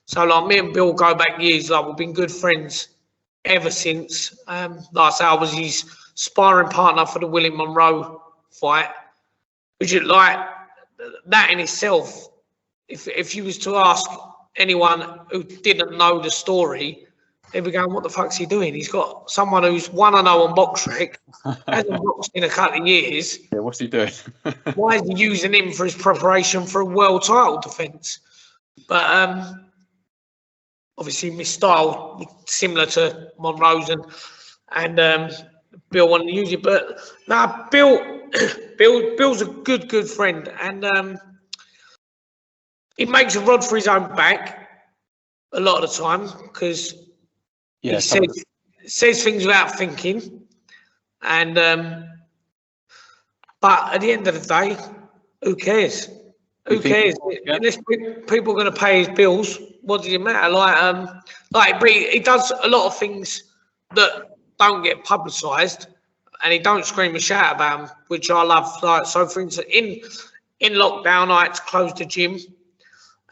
So, like, me and Bill go back years. Like, we've been good friends ever since. Like I say, I was his sparring partner for the Willie Monroe fight, which is like that in itself. If you was to ask anyone who didn't know the story, they'd be going, "What the fuck's he doing? He's got someone who's 1-0 on BoxRec, hasn't boxed in a couple of years. Yeah, what's he doing? Why is he using him for his preparation for a world title defence?" But obviously, my style was similar to Monroe's, and Bill wanted to use it. But no, Bill's a good friend, and he makes a rod for his own back a lot of the time, because he says things without thinking. And but at the end of the day, who cares? Who cares? Unless people are going to pay his bills, what does it matter? Like he does a lot of things that don't get publicised, and he don't scream and shout about them, which I love. Like, so for instance, in lockdown, I had to close the gym.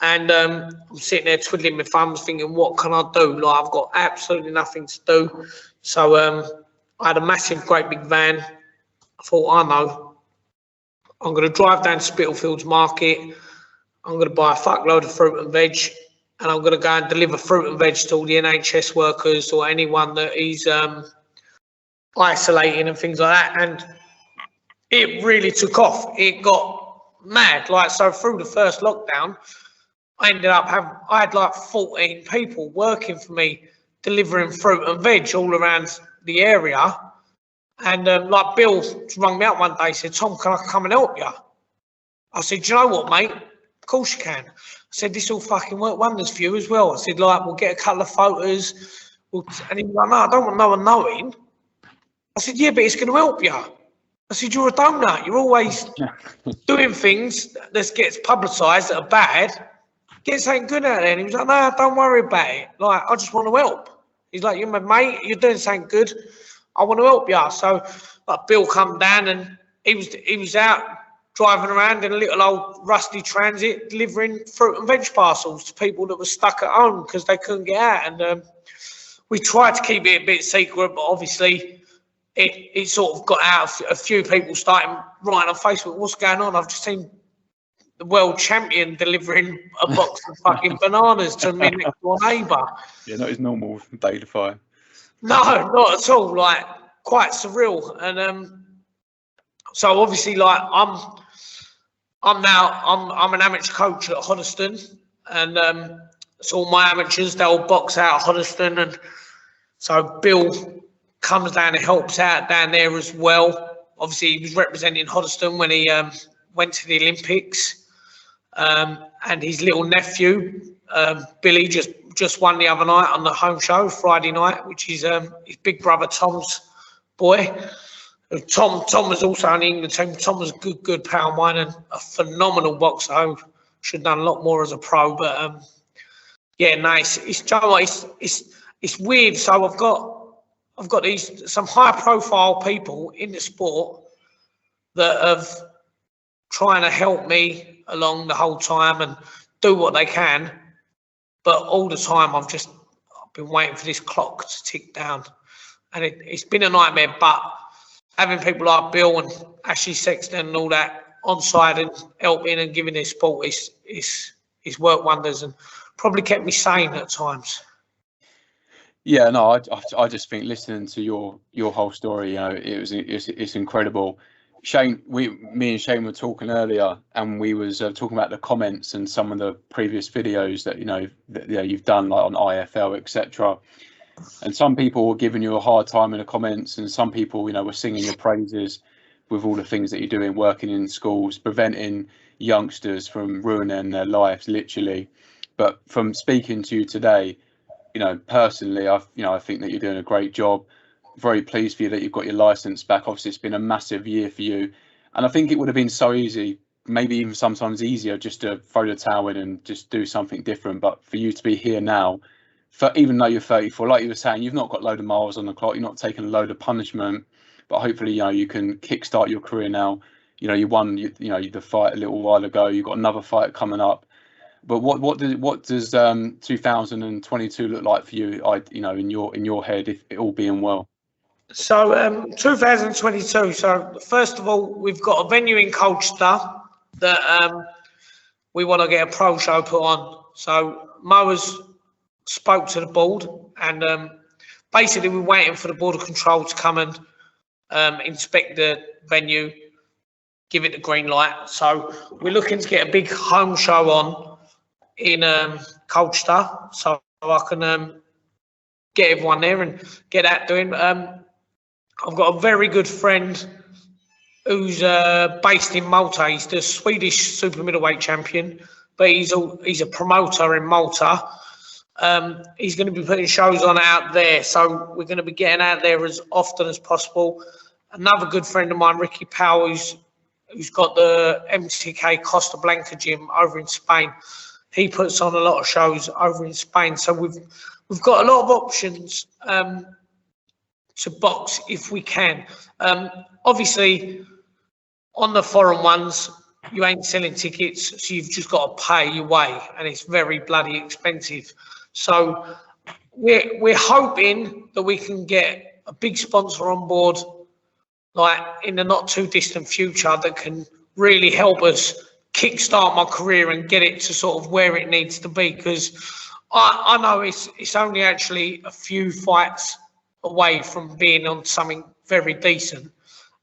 And I'm sitting there twiddling my thumbs thinking, what can I do? Like, I've got absolutely nothing to do. So I had a massive, great big van. I thought, I know, I'm going to drive down to Spitalfields Market. I'm going to buy a fuckload of fruit and veg. And I'm going to go and deliver fruit and veg to all the NHS workers or anyone that is isolating and things like that. And it really took off. It got mad. Like, so through the first lockdown, I ended up I had like 14 people working for me, delivering fruit and veg all around the area. And like, Bill rang me up one day, said, "Tom, can I come and help you?" I said, "Do you know what, mate? Of course you can." I said, "This will fucking work wonders for you as well." I said, "Like, we'll get a couple of photos." And he was like, "No, I don't want no one knowing." I said, "Yeah, but it's going to help you." I said, "You're a donut. You're always doing things that gets publicised that are bad. Get something good out of there." And he was like, "No, don't worry about it. Like, I just want to help." He's like, "You're my mate. You're doing something good. I want to help you." So, like, Bill come down, and he was out driving around in a little old rusty Transit, delivering fruit and veg parcels to people that were stuck at home because they couldn't get out. And we tried to keep it a bit secret, but obviously it sort of got out. A few people started writing on Facebook, "What's going on? I've just seen the world champion delivering a box of fucking bananas to me next door neighbour." Yeah, not his normal day to fight. No, not at all. Like, quite surreal. And so obviously, like, I'm an amateur coach at Hoddesdon, and so all my amateurs, they'll box out at Hoddesdon. And so Bill comes down and helps out down there as well. Obviously, he was representing Hoddesdon when he went to the Olympics. And his little nephew, Billy, just won the other night on the home show, Friday night, which is his big brother Tom's boy. Tom was also on the England team. Tom was a good pal of mine and a phenomenal boxer. I should have done a lot more as a pro, but yeah, nice. It's weird. So I've got some high profile people in the sport that have trying to help me along the whole time and do what they can, but all the time I've been waiting for this clock to tick down, and it's been a nightmare. But having people like Bill and Ashley Sexton and all that on side and helping and giving their support is worked wonders and probably kept me sane at times. Yeah, no, I just think listening to your whole story, you know, it's incredible. Shane, me and Shane were talking earlier, and we was talking about the comments and some of the previous videos that you've done, like on IFL, etc. And some people were giving you a hard time in the comments, and some people, were singing your praises with all the things that you're doing, working in schools, preventing youngsters from ruining their lives, literally. But from speaking to you today, personally, I think that you're doing a great job. Very pleased for you that you've got your license back. Obviously, it's been a massive year for you, and I think it would have been so easy, maybe even sometimes easier, just to throw the towel in and just do something different. But for you to be here now, even though you're 34, like you were saying, you've not got a load of miles on the clock, you're not taking a load of punishment, but hopefully, you can kickstart your career now. You won, the fight a little while ago. You've got another fight coming up. But what does 2022 look like for you? In your head, if it all being well. So 2022. So first of all, we've got a venue in Colchester that we want to get a pro show put on. So Mo has spoke to the board, and basically we're waiting for the board of control to come and inspect the venue, give it the green light. So we're looking to get a big home show on in Colchester, so I can get everyone there and get that doing. I've got a very good friend who's based in Malta. He's the Swedish super middleweight champion, but he's a promoter in Malta. He's going to be putting shows on out there, so we're going to be getting out there as often as possible. Another good friend of mine, Ricky Powell, who's got the MTK Costa Blanca gym over in Spain. He puts on a lot of shows over in Spain, so we've got a lot of options to box if we can. Obviously, on the foreign ones, you ain't selling tickets, so you've just got to pay your way, and it's very bloody expensive. So we're hoping that we can get a big sponsor on board, like in the not too distant future, that can really help us kickstart my career and get it to sort of where it needs to be. Because I know it's only actually a few fights away from being on something very decent,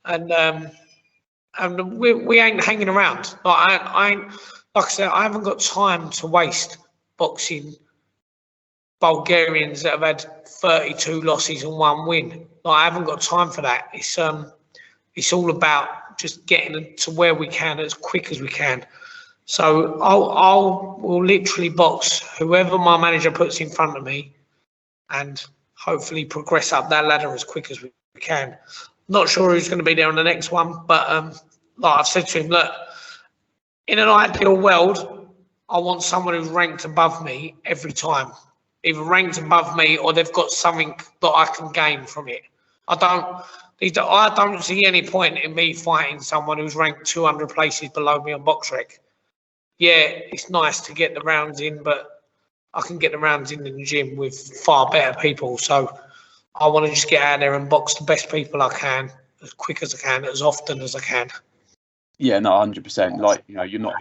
and we ain't hanging around. Like I said, I haven't got time to waste boxing Bulgarians that have had 32 losses and 1 win. Like, I haven't got time for that. It's all about just getting to where we can as quick as we can. So we'll literally box whoever my manager puts in front of me, and hopefully progress up that ladder as quick as we can. Not sure who's going to be there on the next one, but like I've said to him, look, in an ideal world, I want someone who's ranked above me every time. Either ranked above me or they've got something that I can gain from it. I don't see any point in me fighting someone who's ranked 200 places below me on BoxRec. Yeah, it's nice to get the rounds in, but I can get the rounds in the gym with far better people. So I want to just get out there and box the best people I can, as quick as I can, as often as I can. Yeah, no, 100%. Like, you're not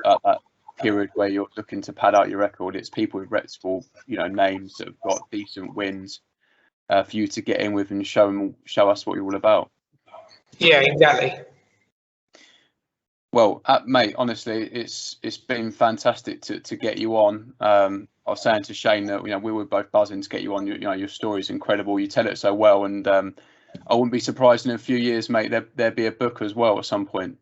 at that period where you're looking to pad out your record. It's people with reputable, names that have got decent wins for you to get in with and show us what you're all about. Yeah, exactly. Well, mate, honestly, it's been fantastic to get you on. I was saying to Shane that we were both buzzing to get you on. Your story's incredible. You tell it so well, and I wouldn't be surprised in a few years, mate, there'd be a book as well at some point.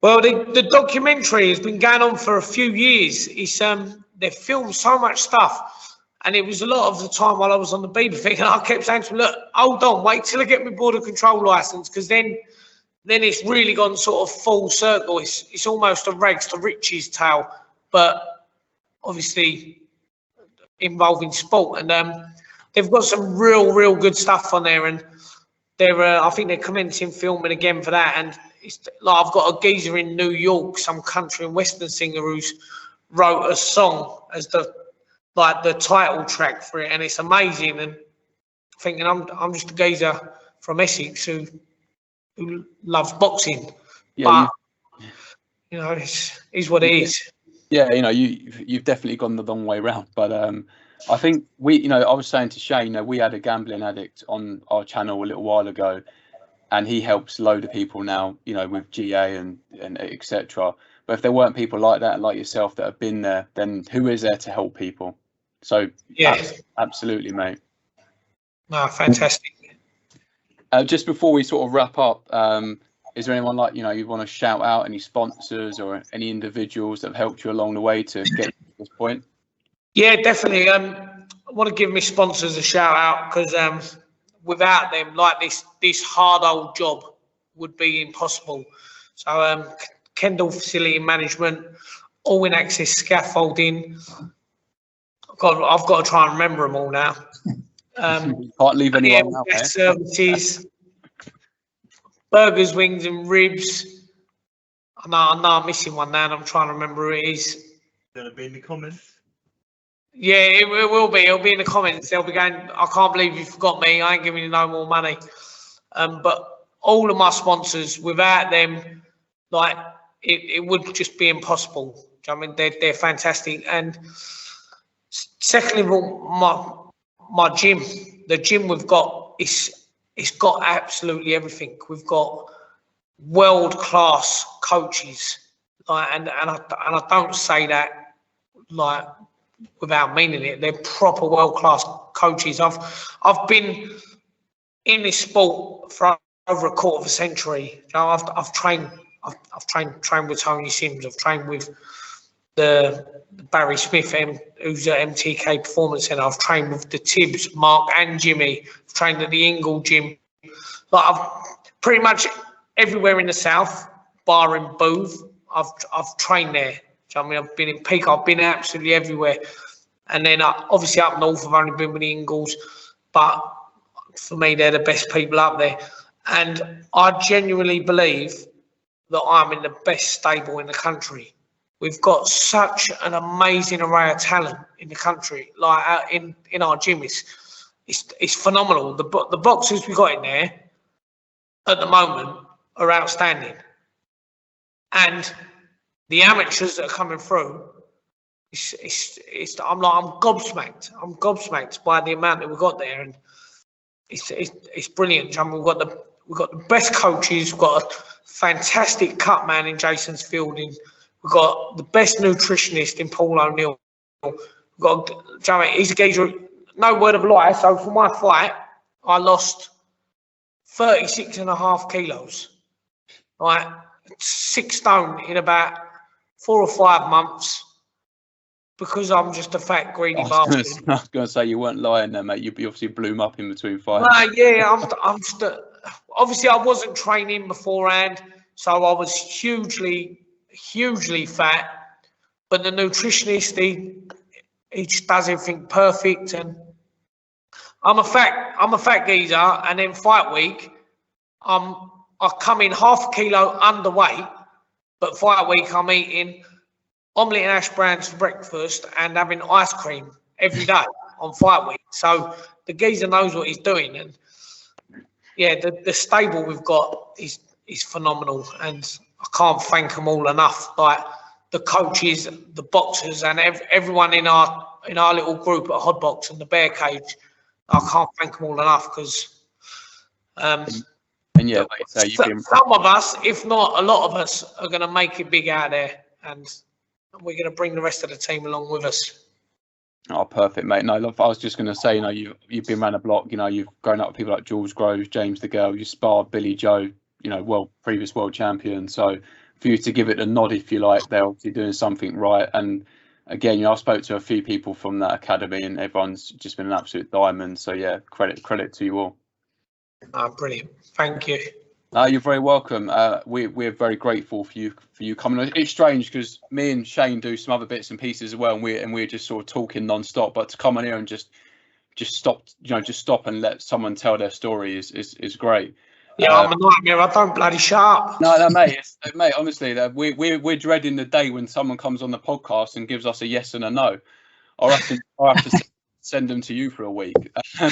Well, the documentary has been going on for a few years. It's they've filmed so much stuff, and it was a lot of the time while I was on the Bieber thing, and I kept saying to him, look, hold on, wait till I get my border control license, because then it's really gone sort of full circle. It's almost a rags to riches tale, but obviously involving sport. And they've got some real good stuff on there, and they're I think they're commencing filming again for that. And it's like I've got a geezer in New York, some country and western singer who's wrote a song as the title track for it, and it's amazing. And thinking I'm just a geezer from Essex who loves boxing, but it's what it is. Yeah, you've definitely gone the long way round, but I think I was saying to Shane, we had a gambling addict on our channel a little while ago, and he helps a load of people now, with GA and etc. But if there weren't people like that, like yourself, that have been there, then who is there to help people? So yeah, absolutely, mate. No, fantastic. Just before we sort of wrap up, is there anyone you want to shout out, any sponsors or any individuals that have helped you along the way to get to this point? Yeah, definitely. I want to give my sponsors a shout out, because without them, like this hard old job would be impossible. So Kendall Facility Management, All In Access Scaffolding. I've got to try and remember them all now. Can't leave anyone out there. Services, Burgers, Wings and Ribs. I know I'm missing one now, and I'm trying to remember who it is. Gonna be in the comments. Yeah, it will be. It'll be in the comments. They'll be going, I can't believe you forgot me. I ain't giving you no more money. But all of my sponsors, without them, it would just be impossible. I mean, they're fantastic. And secondly of all, my gym, the gym we've got, it's got absolutely everything. We've got world-class coaches, and I don't say that without meaning it. They're proper world-class coaches. I've been in this sport for over a quarter of a century. I've trained with Tony Sims. I've trained with the Barry Smith, who's at MTK Performance Centre. I've trained with the Tibbs, Mark and Jimmy. I've trained at the Ingle gym. I've pretty much everywhere in the south, barring Booth, I've trained there. I mean, I've been in Peak, I've been absolutely everywhere. And then obviously up north, I've only been with the Ingles, but for me, they're the best people up there. And I genuinely believe that I'm in the best stable in the country. We've got such an amazing array of talent in the country, in our gym. It's phenomenal. The boxers we got in there at the moment are outstanding. And the amateurs that are coming through, I'm gobsmacked. I'm gobsmacked by the amount that we've got there, and it's brilliant. I mean, we've got the best coaches. We've got a fantastic cut man in Jason's Fielding. We've got the best nutritionist in Paul O'Neill. We've got, he's a geezer. No word of lie. So for my fight, I lost 36.5 kilos. 6 stone in about 4 or 5 months, because I'm just a fat, greedy bastard. I was going to say, you weren't lying there, mate. You obviously blew him up in between fights. Yeah, I'm just obviously I wasn't training beforehand, so I was hugely fat. But the nutritionist, he just does everything perfect, and I'm a fat geezer. And then fight week, I come in half a kilo underweight, but fight week I'm eating omelette and hash browns for breakfast and having ice cream every day on fight week. So the geezer knows what he's doing, and yeah, the stable we've got is phenomenal, and I can't thank them all enough. Like the coaches, the boxers, and everyone in our little group at Hotbox and the Bear Cage. I can't thank them all enough, because And And yeah, like you say, you've been... some of us, if not a lot of us, are going to make it big out there, and we're going to bring the rest of the team along with us. Oh, perfect, mate. No, look, I was just going to say, you've been around the block. You've grown up with people like Jules Groves, James the Girl. You sparred Billy Joe, previous world champion. So for you to give it a nod, if you like, they're obviously doing something right. And again, I spoke to a few people from that academy, and everyone's just been an absolute diamond. So yeah, credit to you all. Brilliant. Thank you. You're very welcome. We're very grateful for you coming on. It's strange because me and Shane do some other bits and pieces as well, and we're just sort of talking non-stop. But to come on here and just stop and let someone tell their story is great. Yeah, I'm a nightmare. I don't bloody shut up. No, mate. Mate, honestly, we're dreading the day when someone comes on the podcast and gives us a yes and a no. I'll have to send them to you for a week.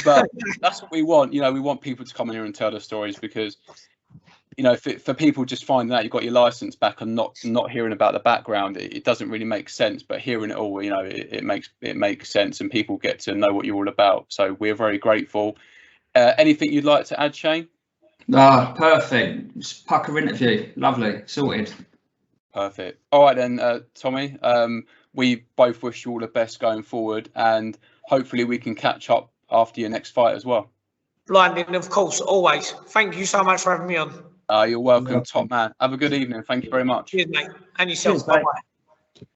But that's what we want. We want people to come in here and tell their stories, because for people just finding out you've got your license back and not hearing about the background, it doesn't really make sense. But hearing it all, it makes sense, and people get to know what you're all about. So we're very grateful. Anything you'd like to add, Shane? Perfect. Just pucker interview. Lovely. Sorted. Perfect. All right then, Tommy. We both wish you all the best going forward, and hopefully we can catch up after your next fight as well. Blinding, of course, always. Thank you so much for having me on. You're welcome, top man. Have a good evening. Thank you very much. Cheers, mate. And yourself. Cheers, mate. Bye-bye.